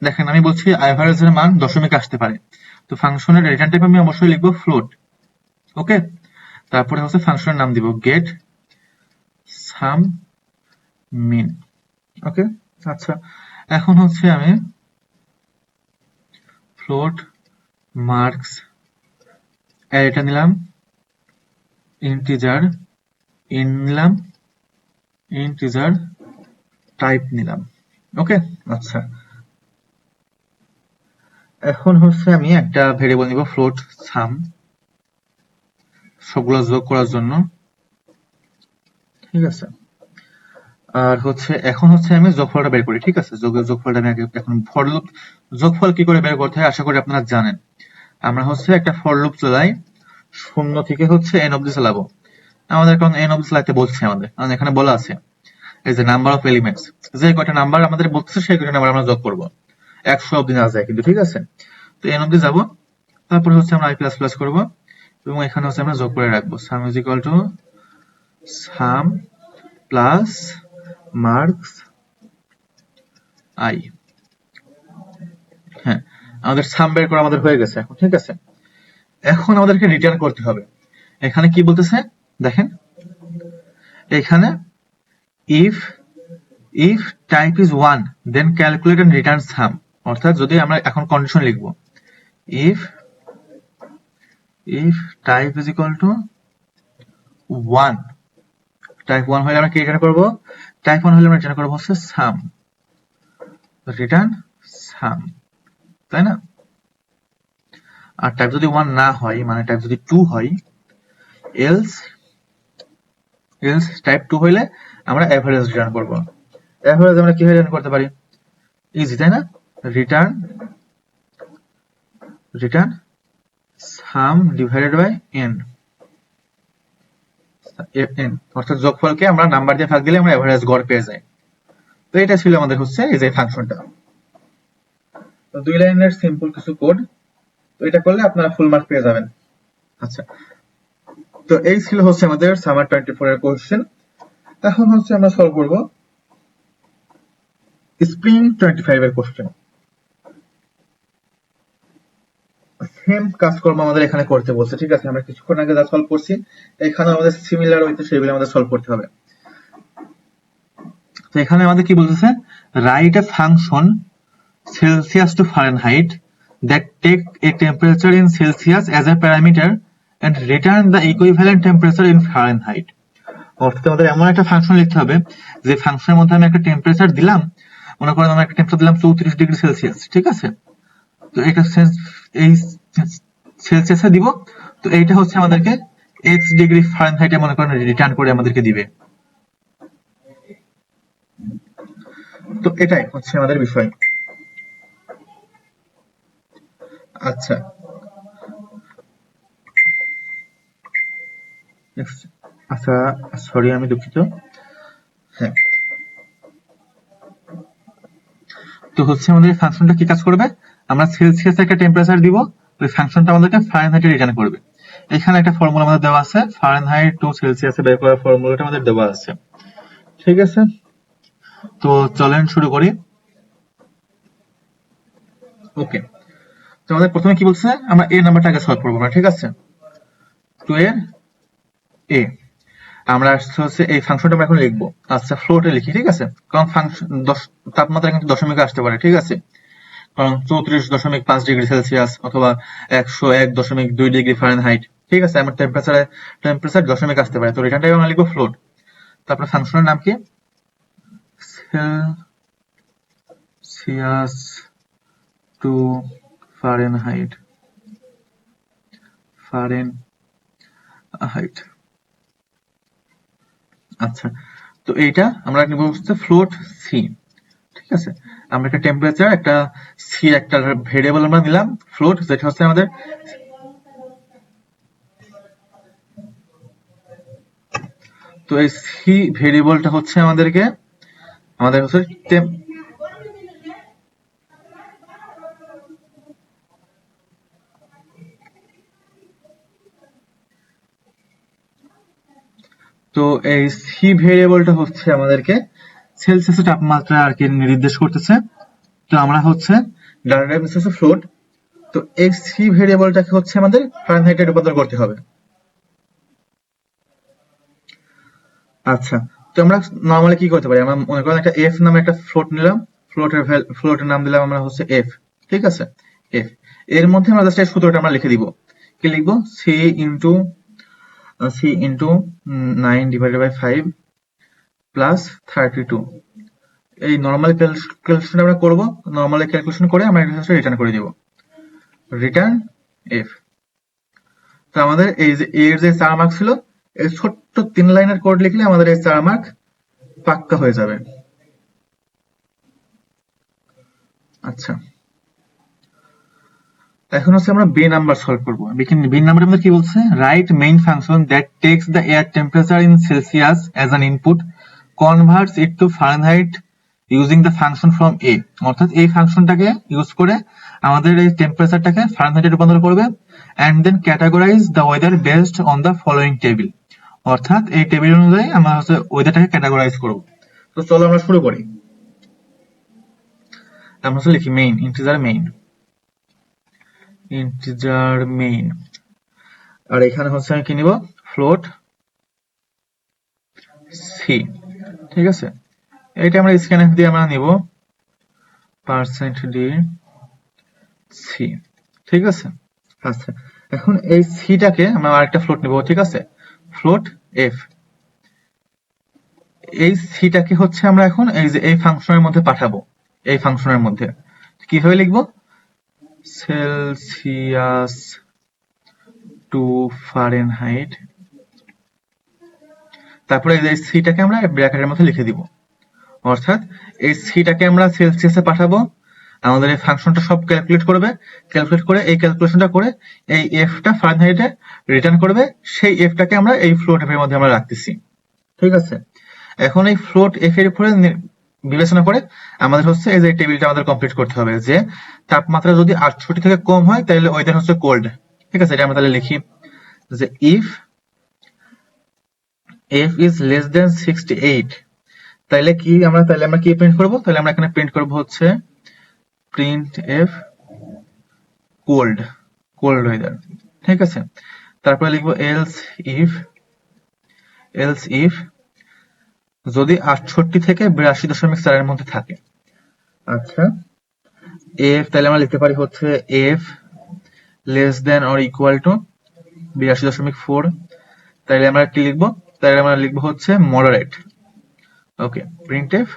দেখেন আমি বলছি এভারেজের মান দশমিক আসতে পারে, তো ফাংশনের রিটার্ন টাইপ আমি অবশ্যই লিখবো ফ্লোট, ওকে। তারপরে হচ্ছে ফাংশনের নাম দিব গেট সাম মিন, ওকে। আচ্ছা, এখন হচ্ছে আমি ফ্লোট মার্কস এটা নিলাম, ইন্টিজার টাইপ নিলাম, ওকে। আচ্ছা, এখন হচ্ছে আমি একটা ভেরিয়েবল নিব ফ্লোট সাম, সবগুলো যোগ করার জন্য, ঠিক আছে। আর হচ্ছে এখন হচ্ছে আমি যোগফলটা বের করি, ঠিক আছে। যোগফলটা আমি আগে, এখন ফর লুপ যোগফল কি করে বের করতে হয় আশা করি আপনারা জানেন। আমরা হচ্ছে একটা ফর লুপ চালাই, 0 থেকে হচ্ছে n অবধি চালাবো। আমাদের কারণ n অবধি চালাতে বলছে আমাদের, কারণ এখানে বলা আছে এই যে নাম্বার অফ এলিমেন্টস, যে কয়টা নাম্বার আমাদের বলতেছে সেই কয়টা নাম্বার আমরা যোগ করব, 100 অবধি না যায় কিন্তু, ঠিক আছে। তো n অবধি যাব, তারপরে হচ্ছে আমরা i প্লাস প্লাস করবো, এবং এখানে হচ্ছে আমরা যোগ করে রাখবো সাম is equal to some plus marks I. হ্যাঁ, আমাদের সাম বের করা আমাদের হয়ে গেছে এখন, ঠিক আছে। এখন আমাদেরকে রিটার্ন করতে হবে, এখানে কি বলতেছে দেখেন, এখানে if type is 1 then calculate and return sum, অর্থাৎ যদি আমরা এখন কন্ডিশন লিখবো, if type is equal to 1 type 1 হলে আমরা কি রিটার্ন করব? টাইপ 1 হলে আমরা রিটার্ন করব হচ্ছে সাম, রিটার্ন সাম, তাই না? আর টাইপ যদি 1 না হয়, মানে টাইপ যদি 2 হয়, এলস টাইপ 2 হইলে আমরা এভারেজ রিটার্ন করব। এভারেজ আমরা কিভাবে রিটার্ন করতে পারি? ইজি, তাই না? Return sum divided by N, অর্থাৎ যোগফলকে আমরা নাম্বার দিয়ে ভাগ দিলে আমরা এভারেজ গড় পেয়ে যাই। তো এটা ছিল আমাদের হচ্ছে এই যে ফাংশনটা। তো 2 লাইনের সিম্পল কিছু কোড, তো এটা করলে আপনারা ফুল মার্ক পেয়ে যাবেন। আচ্ছা, তো এই ছিল হচ্ছে আমাদের সামার 24 এর কোশ্চেন। এখন হচ্ছে আমরা সলভ করব স্প্রিং 25 এর কোশ্চেন। সেম কাজকর্ম আমাদের এখানে করতে বলছে, ঠিক আছে? আমরা কিছুক্ষণ আগে যা সলভ করছি এখানে আমাদের সিমিলার হইতে সেগুলো আমাদের সলভ করতে হবে। তো এখানে আমাদের কি বলতেছে? Write a function Celsius to Fahrenheit that take a temperature in Celsius as a parameter and return the equivalent temperature in Fahrenheit. অর্থাৎ আমাদের এমন একটা ফাংশন লিখতে হবে যে ফাংশনের মধ্যে আমি একটা টেম্পারেচার দিলাম, মনে করেন আমি একটা টেম্পারেচার দিলাম 34 ডিগ্রি সেলসিয়াস, ঠিক আছে? তো এটা এই সেলসিয়াসে দিব, তো এইটা হচ্ছে আমাদেরকে x ডিগ্রি ফারেনহাইটে মনে করেন রিটার্ন করে আমাদেরকে দিবে। তো এটাই হচ্ছে আমাদের বিষয়। আচ্ছা, আচ্ছা সরি আমি দুঃখিত। হ্যাঁ, তো হচ্ছে আমাদের ফাংশনটা কি কাজ করবে? আমরা সেলসিয়াসে একটা টেম্পারেচার দিব, ওই ফাংশনটা আমাদেরকে ফারেনহাইটে রিটার্ন করবে। এখানে একটা ফর্মুলা আমাদের দেওয়া আছে, ফারেনহাইট টু সেলসিয়াসে বের করার ফর্মুলাটা আমাদের দেওয়া আছে, ঠিক আছে? তো চলেন শুরু করি। ওকে, তো আমাদের প্রথমে কি বলছে? আমরা এ নাম্বারটা আগে সলভ করবো না, ঠিক আছে? তো এর এ আমরা হচ্ছে এই ফাংশনটা আমরা এখন লিখবো। আচ্ছা, ফ্লোটে লিখি, ঠিক আছে? কারণ ফাংশন তাপমাত্রা কিন্তু দশমিকে আসতে পারে, ঠিক আছে? কারণ 34.5 ডিগ্রি সেলসিয়াস অথবা 101.2 ডিগ্রি ফারেনহাইট, ঠিক আছে? আমার টেম্পারেচার দশমিক আসতে পারে, তো রিটার্নটাই আমরা লিখবো ফ্লোট। তারপরে ফাংশনের নাম কি? সেলসিয়াস টু ফারেনহাইট, আচ্ছা, তো এইটা আমরা নিব হচ্ছে ফ্লোট সি, ঠিক আছে? আমরা একটা টেম্পারেচার, একটা সি, একটা ভেরিয়েবল আমরা নিলাম ফ্লোট, যেটা হচ্ছে আমাদের তো এই সি ভেরিয়েবলটা হচ্ছে আমাদের হচ্ছে তো এই সি ভেরিয়েবলটা হচ্ছে আমাদেরকে সেলসিয়াসের তাপমাত্রা আর কি নির্দেশ করতেছে। তো আমরা হচ্ছে ডাটা হচ্ছে ফ্লোট, তো এই সি ভেরিয়েবলটাকে হচ্ছে আমাদের ফারেনহাইটে রূপান্তর করতে হবে। আচ্ছা, তো আমরা নরমালি কি করতে পারি? আমরা মনে করেন একটা এফ নামে একটা ফ্লোট নিলাম, ফ্লোটের নাম দিলাম আমরা হচ্ছে এফ, ঠিক আছে? এফ এর মধ্যে আমরা জাস্ট এই সূত্রটা আমরা লিখে দিব। কি লিখবো? C into 9 divided by 5 plus 32। এই নর্মাল ক্যালকুলেশন আমরা করব, নর্মালি ক্যালকুলেশন করে আমরা এটা রিটার্ন করে দিব, রিটার্ন এফ। তো আমাদের এই যে এর যে 4 মার্ক ছিল, এই ছোট্ট 3 লাইনের কোড লিখলে আমাদের এই 4 মার্ক পাক্কা হয়ে যাবে। আচ্ছা, এখন হচ্ছে আমরা বি নাম্বার সলভ করব। বি নাম্বার আমাদের কি বলছে? Write main function that takes the air temperature in Celsius as an input, converts it to Fahrenheit using the function from A. অর্থাৎ এই ফাংশনটাকে ইউজ করে আমাদের এই টেম্পারেচারটাকে ফারেনহাইটে রূপান্তর করবে, and then categorise the weather based on the following table. অর্থাৎ এই টেবিল অনুযায়ী আমরা হচ্ছে ওয়েদারটাকে ক্যাটাগরাইজ করব। তো চলো আমরা শুরু করি। আমরা হচ্ছে লিখি মেইন, ইন্টিজার মেইন, আর এখানে হচ্ছে আমি কি নিব? ফ্লোট সি, ঠিক আছে? এটা আমরা স্ক্যানএফ দিয়ে আমরা নিব %d সি, ঠিক আছে? আচ্ছা, এখন এই সিটাকে আমরা আরেকটা ফ্লোট নিব, ঠিক আছে? ফ্লোট এফ, এই সিটাকে হচ্ছে আমরা এখন এই যে এই ফাংশনের মধ্যে পাঠাবো। এই ফাংশনের মধ্যে কিভাবে লিখবো? সেলসিয়াস টু ফারেনহাইট, তারপরে এই সিটাকে আমরা ব্র্যাকেটের মধ্যে লিখে দিব। অর্থাৎ এই সিটাকে আমরা সেলসিয়াসে পাঠাবো, আমাদের এই ফাংশনটা সব ক্যালকুলেট করবে, ক্যালকুলেট করে এই ক্যালকুলেশনটা করে এই এফটা ফারেনহাইটে রিটার্ন করবে। সেই এফটাকে আমরা এই ফ্লোট এফ এর মধ্যে আমরা রাখতেছি। ঠিক আছে, এখন এই ফ্লোট এফ এর উপরে বিবেচনা করে আমাদের হচ্ছে এই যে টেবিলটা আমাদের কমপ্লিট করতে হবে যে তাপমাত্রা যদি 68 থেকে কম হয় তাহলে ওয়েদার হচ্ছে কোল্ড। ঠিক আছে, এটা আমরা তাহলে লিখি যে if F is less than 68, তাহলে আমরা কি প্রিন্ট করব? তাহলে আমরা এখানে প্রিন্ট করব হচ্ছে print F cold, cold weather. ঠিক আছে, তারপরে লিখবো এলস ইফ যদি 68 থেকে 82.4 এর মধ্যে থাকে। আচ্ছা, এফ তাহলে আমরা লিখতে পারি হচ্ছে F less than or equal to 82.4। তাহলে আমরা কি লিখবো? তাহলে আমরা লিখবো হচ্ছে মডারেট। ওকে, প্রিন্টএফ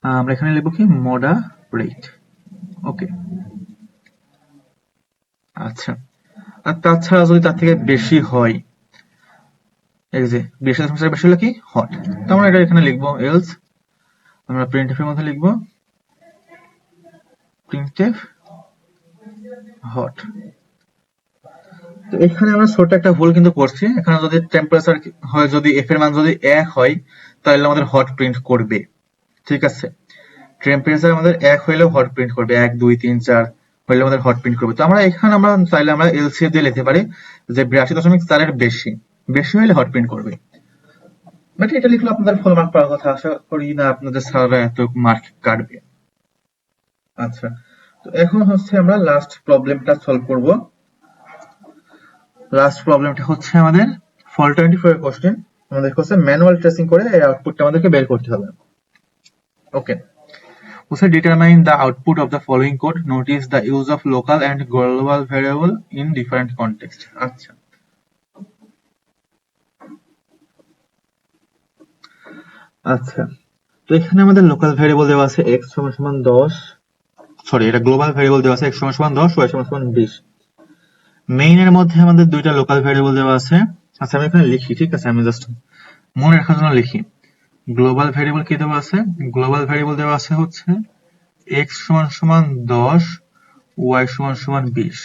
আমরা এখানে লিখবো কি মডারেট। ওকে, আচ্ছা, আর তাছাড়া যদি তার থেকে বেশি হয়, এই যে 82.4 বেশি হলে কি হট, তো আমরা এটা এখানে লিখবো এলস, আমরা প্রিন্টএফ এর মধ্যে লিখবো প্রিন্টএফ হট। তো এখানে আমরা ছোট একটা ভুল কিন্তু করছি, এখানে যদি টেম্পারেচার হয়, যদি এফ এর মান যদি 1 হয় তাহলে আমাদের হট প্রিন্ট করবে। ঠিক আছে, টেম্পারেচার আমাদের 1 হইলেও হট প্রিন্ট করবে, 1 2 3 4 হইলে আমাদের হট প্রিন্ট করবে। তো আমরা এখানে আমরা চাইলে আমরা এলসিএফ দিয়ে লিখতে পারি যে 82.4 এর বেশি হইলে হট প্রিন্ট করবে। বাট এটা লিখলে আপনাদের ফুল মার্ক পাওয়ার কথা, আশা করি না আপনাদের স্যাররা এত মার্ক কাটবে। আচ্ছা, তো এখন হচ্ছে আমরা লাস্ট প্রবলেমটা সলভ করব। লাস্ট প্রবলেমটা হচ্ছে আমাদের ফল 24 এর কোশ্চেন। আমাদের হচ্ছে ম্যানুয়াল ট্রেসিং করে এই আউটপুটটা আমাদেরকে বের করতে হবে। ওকে, also determine the output of the following code. Notice the use of local and global variable in different context. আচ্ছা, তো এখানে আমাদের লোকাল ভ্যারিয়েবল দেওয়া আছে x সমান 10, সরি এটা গ্লোবাল ভ্যারিয়েবল দেওয়া আছে x সমান 10, y সমান 20। মেইন এর মধ্যে আমাদের দুইটা লোকাল ভ্যারিয়েবল দেওয়া আছে। আচ্ছা, আমি এখানে লিখি, ঠিক আছে, আমি জাস্ট মনে রাখার জন্য লিখি। গ্লোবাল ভ্যারিয়েবল কি দেওয়া আছে? গ্লোবাল ভ্যারিয়েবল দেওয়া আছে হচ্ছে x সমান 10, y সমান 20।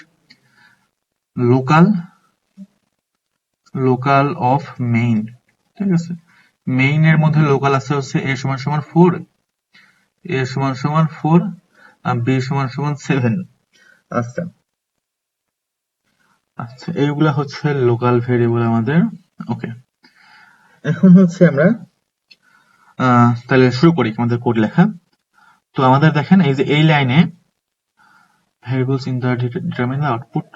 লোকাল অফ মেইন, ঠিক আছে, মেইন এর মধ্যে লোকাল আছে হচ্ছে a সমান 4, a সমান 4 আর b সমান 7। আচ্ছা, এইগুলা হচ্ছে লোকাল ভেরিয়েবল আমাদের। ওকে, এখন হচ্ছে আমরা তাহলে শুরু করি আমাদের কোড লেখা। তো আমাদের দেখেন এই যে এই লাইনে variables in the determine the output.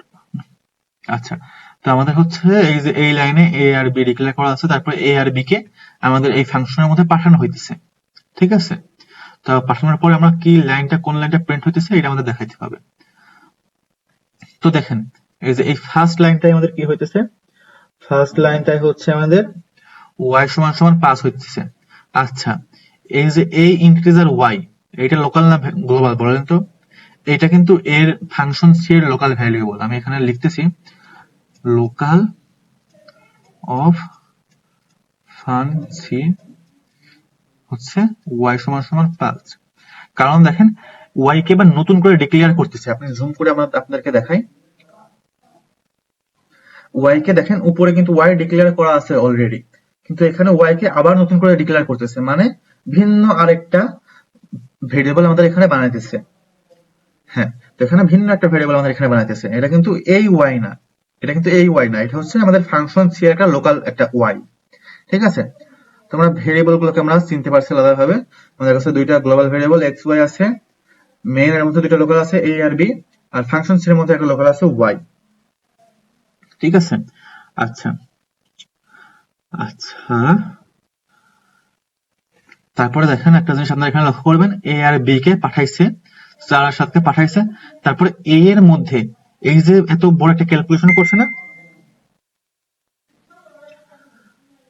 আচ্ছা, তো আমাদের হচ্ছে এই যে এই লাইনে a আর b ডিক্লেয়ার করা আছে, তারপর a আর b কে আমাদের এই ফাংশনের মধ্যে পাঠানো হইতেছে। ঠিক আছে, তো পাঠানোর পরে আমরা কি লাইনটা কোন লাইনটা প্রিন্ট হইতেছে এটা আমাদের দেখাইতে হবে। তো দেখেন এই যে এই ফার্স্ট লাইনটাই আমাদের কি হইতেছে? ফার্স্ট লাইনটাই হচ্ছে আমাদের y সমান 5 হইতেছে। আচ্ছা, এই যে এই ইন্টিজার y, এটা লোকাল না গ্লোবাল বলেন তো? এটা কিন্তু এর ফাংশন সি এর লোকাল ভ্যারিয়েবল। আমি এখানে লিখতেছি লোকাল অফ ফান সি হচ্ছে y সমান 5। কারণ দেখেন y কে এবার নতুন করে ডিক্লেয়ার করতেছে। আপনি জুম করে আমরা আপনাদেরকে দেখাই, y কে দেখেন উপরে কিন্তু y ডিক্লেয়ার করা আছে অলরেডি, কিন্তু এখানে y কে আবার নতুন করে ডিক্লেয়ার করতেছে, মানে ভিন্ন আরেকটা ভেরিয়েবল আমাদের এখানে বানাইতেছে। হ্যাঁ, তো এখানে ভিন্ন একটা ভেরিয়েবল আমাদের এখানে বানাইতেছে। এটা কিন্তু এই y না, এটা কিন্তু এই y না, এটা হচ্ছে আমাদের ফাংশন সি এর একটা লোকাল একটা y। ঠিক আছে, তোমরা ভেরিয়েবল গুলোকে আমরা চিনতে পারছি আলাদাভাবে। আমাদের কাছে দুইটা গ্লোবাল ভেরিয়েবল x y আছে, মেইন এর মধ্যে দুইটা লোকাল আছে a আর b, আর ফাংশন সি এর মধ্যে একটা লোকাল আছে y। ঠিক আছে, আচ্ছা আচ্ছা, তারপরে দেখেন একটা জিনিস আপনারা এখানে লক্ষ্য করবেন, a আর b কে পাঠাইছে, 4 আর 7 কে পাঠাইছে, তারপরে a এর মধ্যে এই যে এত বড় একটা ক্যালকুলেশন করছে না,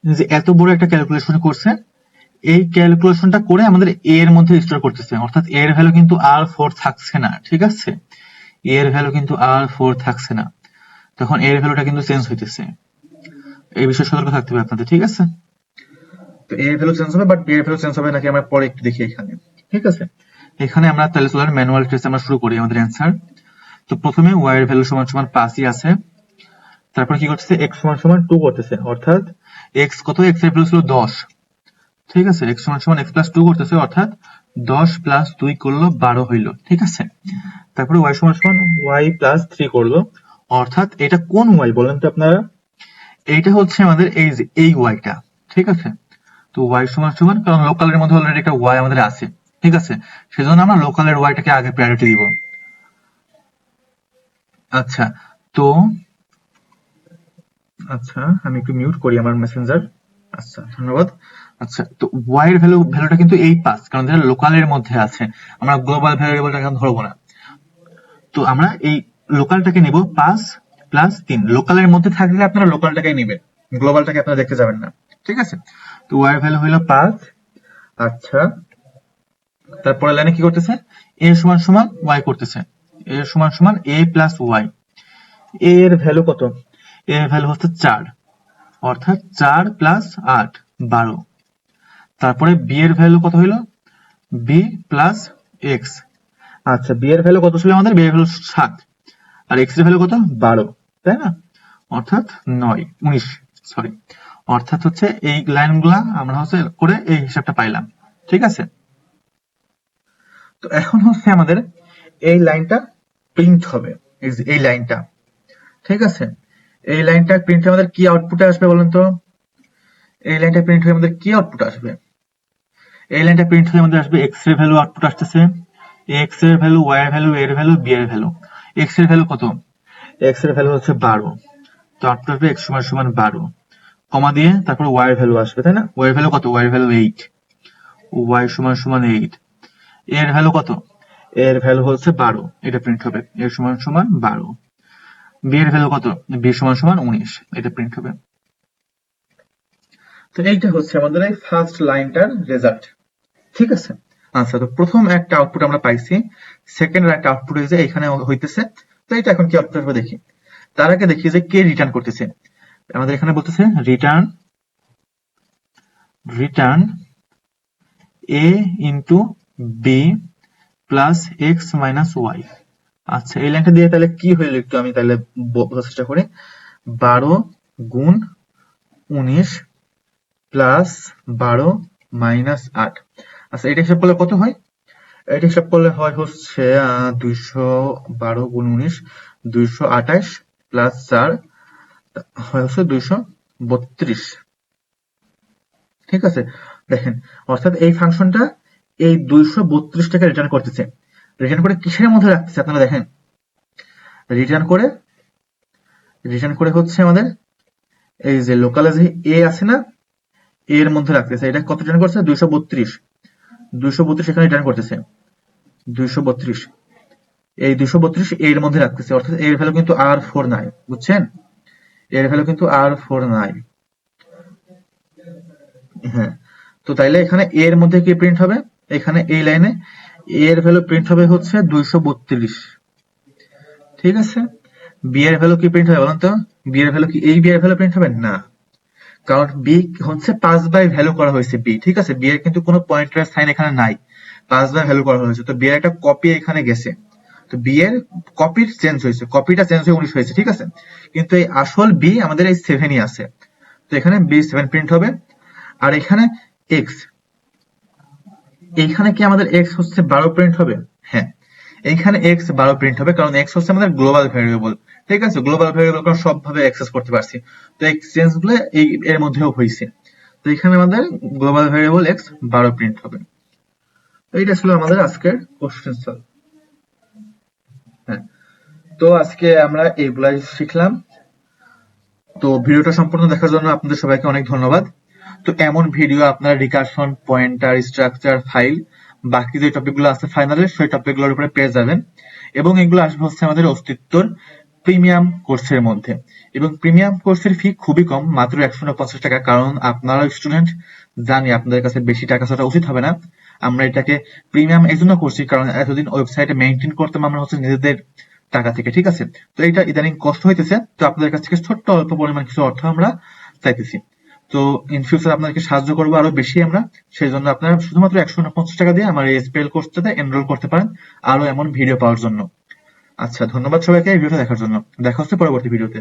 যে এত বড় একটা ক্যালকুলেশন করছে, এই ক্যালকুলেশনটা করে আমাদের এ এর মধ্যে স্টোর করতেছে, অর্থাৎ এর ভ্যালু কিন্তু আর4 থাকছে না, ঠিক আছে, এর ভ্যালু কিন্তু আর4 থাকছে না, তখন এর ভ্যালুটা কিন্তু চেঞ্জ হইতেছে, এই বিষয়ে সতর্ক থাকতে হবে আপনাদের, ঠিক আছে। তো এর ভ্যালু চেঞ্জ হবে, বাট বি এর ভ্যালু চেঞ্জ হবে নাকি আমরা পরে একটু দেখি এখানে, ঠিক আছে। এখানে আমরা তাহলে চলার ম্যানুয়াল টেস্ট আমরা শুরু করি আমাদের অ্যান্সার। তো প্রথমে y এর ভ্যালু সমান সমান 5ই আছে, তারপর কি করতেছে x সমান সমান 2 করতেছে, অর্থাৎ x কত, x এর ভ্যালু ছিল 10, ঠিক আছে, x সমান সমান x প্লাস 2 করতেছে, অর্থাৎ 10 প্লাস 2 করলো 12 হইলো, ঠিক আছে। তারপরে y সমান সমান y প্লাস 3 করলো, অর্থাৎ এটা কোন y বলেন তো আপনারা, এইটা হচ্ছে আমাদের এই যে এই ওয়াইটা, ঠিক আছে। তো y সমান সমান, কারণ লোকালের মধ্যে অলরেডি একটা y আমাদের আছে, ঠিক আছে, সেজন্য আমরা লোকালের ওয়াইটাকে আগে প্রায়োরিটি দিব। আচ্ছা, তো আচ্ছা আমি একটু মিউট করি আমার মেসেঞ্জার। আচ্ছা ধন্যবাদ। আচ্ছা, তো y এর ভ্যালুটা কিন্তু এই 5, কারণ এটা লোকালের মধ্যে আছে, আমরা গ্লোবাল ভ্যারিয়েবলটা এখন ধরবো না। তো আমরা এই লোকালটাকে নেব 5 প্লাস 3, লোকালের মধ্যে থাকলে আপনারা লোকালটাকেই নেবেন, গ্লোবালটাকে আপনারা দেখতে যাবেন না, ঠিক আছে। তো y এর ভ্যালু হলো 5। আচ্ছা, তারপরে লাইনে কি করতেছে, a সমান সমান y করতেছে, a সমান সমান a প্লাস y, a এর ভ্যালু কত, a এর ভ্যালু হচ্ছে 4, অর্থাৎ 4 প্লাস 8 12। তারপরে b এর ভ্যালু কত হইলো, b প্লাস x। আচ্ছা, b এর ভ্যালু কত ছিল আমাদের, b এর ভ্যালু 7, আর x এর ভ্যালু কত 12, তাই না, অর্থাৎ 19, সরি, অর্থাৎ হচ্ছে এই লাইনগুলা আমরা হচ্ছে করে এই হিসাবটা পাইলাম, ঠিক আছে। তো এখন হচ্ছে আমাদের এই লাইনটা প্রিন্ট হবে, এই লাইনটা, ঠিক আছে। এই লাইনটা প্রিন্ট আমাদের কি আউটপুটে আসবে বলেন তো, এই লাইনটা প্রিন্ট হয়ে আমাদের কি আউটপুট আসবে, এই লাইনটা প্রিন্ট হয়ে আমাদের আসবে x এর ভ্যালু আউটপুট আসতেছে, x এর ভ্যালু, y এর ভ্যালু, এর ভ্যালু, b এর ভ্যালু। x এর ভ্যালু কত, x এর ভ্যালু হচ্ছে 12, তো আউটপুট আসবে x সমান সমান 12, কমা দিয়ে তারপর y এর ভ্যালু আসবে, তাই না, y এর ভ্যালু কত, y এর ভ্যালু 8, y সমান সমান 8, এর ভ্যালু কত, এর ভ্যালু হচ্ছে 12, এটা প্রিন্ট হবে, এর সমান সমান 12, b এর ভ্যালু কত, b সমান সমান 19, এটা প্রিন্ট হবে। তো এইটা হচ্ছে আমাদের এই ফার্স্ট লাইনটার রেজাল্ট, ঠিক আছে। আচ্ছা, তো প্রথম একটা আউটপুট আমরা পাইছি, সেকেন্ড একটা আউটপুট হয়েছে এখানে হইতেছে, তো এটা এখন কি আউটপুট আসবে দেখি। তার আগে দেখি যে কে রিটার্ন করতেছে, আমাদের এখানে বলতেছে return a into B plus X minus Y. আচ্ছা, এই লাইনটা দিয়ে তাহলে কি হইলো একটু আমি তাহলে বোঝার চেষ্টা করি, 12 গুণ 19 প্লাস 12 মাইনাস 8। আচ্ছা, এটা হিসাব করলে কত হয়, এটা হিসাব করলে হয় হচ্ছে 212 গুণ 19 228 প্লাস 4 হয় হচ্ছে 232, ঠিক আছে। দেখেন, অর্থাৎ এই ফাংশনটা এই 232 টাকা রিটার্ন করতেছে, রিটার্ন করে কিসের মধ্যে রাখতেছে আপনারা দেখেন, রিটার্ন করে হচ্ছে আমাদের এই যে লোকালে যে এ আছে না, এর মধ্যে রাখতেছে, এটা কত রিটার্ন করছে, 232 এখানে রিটার্ন করতেছে, 232, এই 232 এর মধ্যে রাখতেছে, অর্থাৎ এর ভ্যালু কিন্তু আর4 নাই, বুঝছেন, এর ভ্যালু কিন্তু আর4 নাই, হ্যাঁ। তো তাইলে এখানে এর মধ্যে কি প্রিন্ট হবে, এখানে এই লাইনে এর ভ্যালু প্রিন্ট হবে হচ্ছে 232, ঠিক আছে। বি এর ভ্যালু কি প্রিন্ট হবে বলুন তো, বি এর ভ্যালু কি এই বি এর ভ্যালু প্রিন্ট হবে না, কারণ বি হচ্ছে 5 বাই ভ্যালু করা হয়েছে বি, ঠিক আছে, বি এর কিন্তু কোনো পয়েন্টার সাইন এখানে নাই, 5 বাই ভ্যালু করা হয়েছে, তো বি এর একটা কপি এখানে গেছে, তো বি এর কপির চেঞ্জ হয়েছে, কপিটা চেঞ্জ হয়ে 19 হয়েছে, ঠিক আছে, কিন্তু এই আসল বি আমাদের এই 7ই আছে, তো এখানে বি 7 প্রিন্ট হবে। আর এখানে এক্স, এইখানে কি আমাদের এক্স হচ্ছে 12 প্রিন্ট হবে, হ্যাঁ, এইখানে এক্স 12 প্রিন্ট হবে, কারণ এক্স হচ্ছে আমাদের গ্লোবাল ভ্যারিয়েবল, ঠিক আছে, গ্লোবাল ভ্যারিয়েবল কারণ সবভাবে অ্যাক্সেস করতে পারছি, তো এক্সচেঞ্জ গুলো এই এর মধ্যেও হয়েছে, তো এখানে আমাদের গ্লোবাল ভ্যারিয়েবল এক্স 12 প্রিন্ট হবে। তো এইটা ছিল আমাদের আজকের কোশ্চেন সলভ। হ্যাঁ, তো আজকে আমরা এইগুলাই শিখলাম। তো ভিডিওটা সম্পূর্ণ দেখার জন্য আপনাদের সবাইকে অনেক ধন্যবাদ। তো এমন ভিডিও আপনারা রিকারশন, পয়েন্টার, স্ট্রাকচার, ফাইল, বাকি যে টপিকগুলো আছে ফাইনালের সেই টপিকগুলোর উপরে পেয়ে যাবেন, এবং এগুলো আসবে হচ্ছে আমাদের অস্তিত্বর প্রিমিয়াম কোর্সের মধ্যে, এবং প্রিমিয়াম কোর্সের ফি খুবই কম, মাত্র 150 টাকা। কারণ আপনারা স্টুডেন্ট, জানি আপনাদের কাছে বেশি টাকা ছাড়া উচিত হবে না। আমরা এটাকে প্রিমিয়াম এই জন্য করছি কারণ এতদিন ওয়েবসাইটে মেনটেন করতাম আমরা হচ্ছে নিজেদের টাকা থেকে, ঠিক আছে। তো এইটা ইদানিং কষ্ট হইতেছে, তো আপনাদের কাছ থেকে ছোট্ট অল্প পরিমাণ কিছু অর্থ আমরা চাইতেছি। তো ইন ফিউচার আপনাদেরকে সাহায্য করবো আরো বেশি আমরা, সেই জন্য আপনারা শুধুমাত্র 150 টাকা দিয়ে আমার এই এসপিএল কোর্সটাতে এনরোল করতে পারেন আরো এমন ভিডিও পাওয়ার জন্য। আচ্ছা, ধন্যবাদ সবাইকে এই ভিডিওটা দেখার জন্য। দেখা হচ্ছে পরবর্তী ভিডিওতে।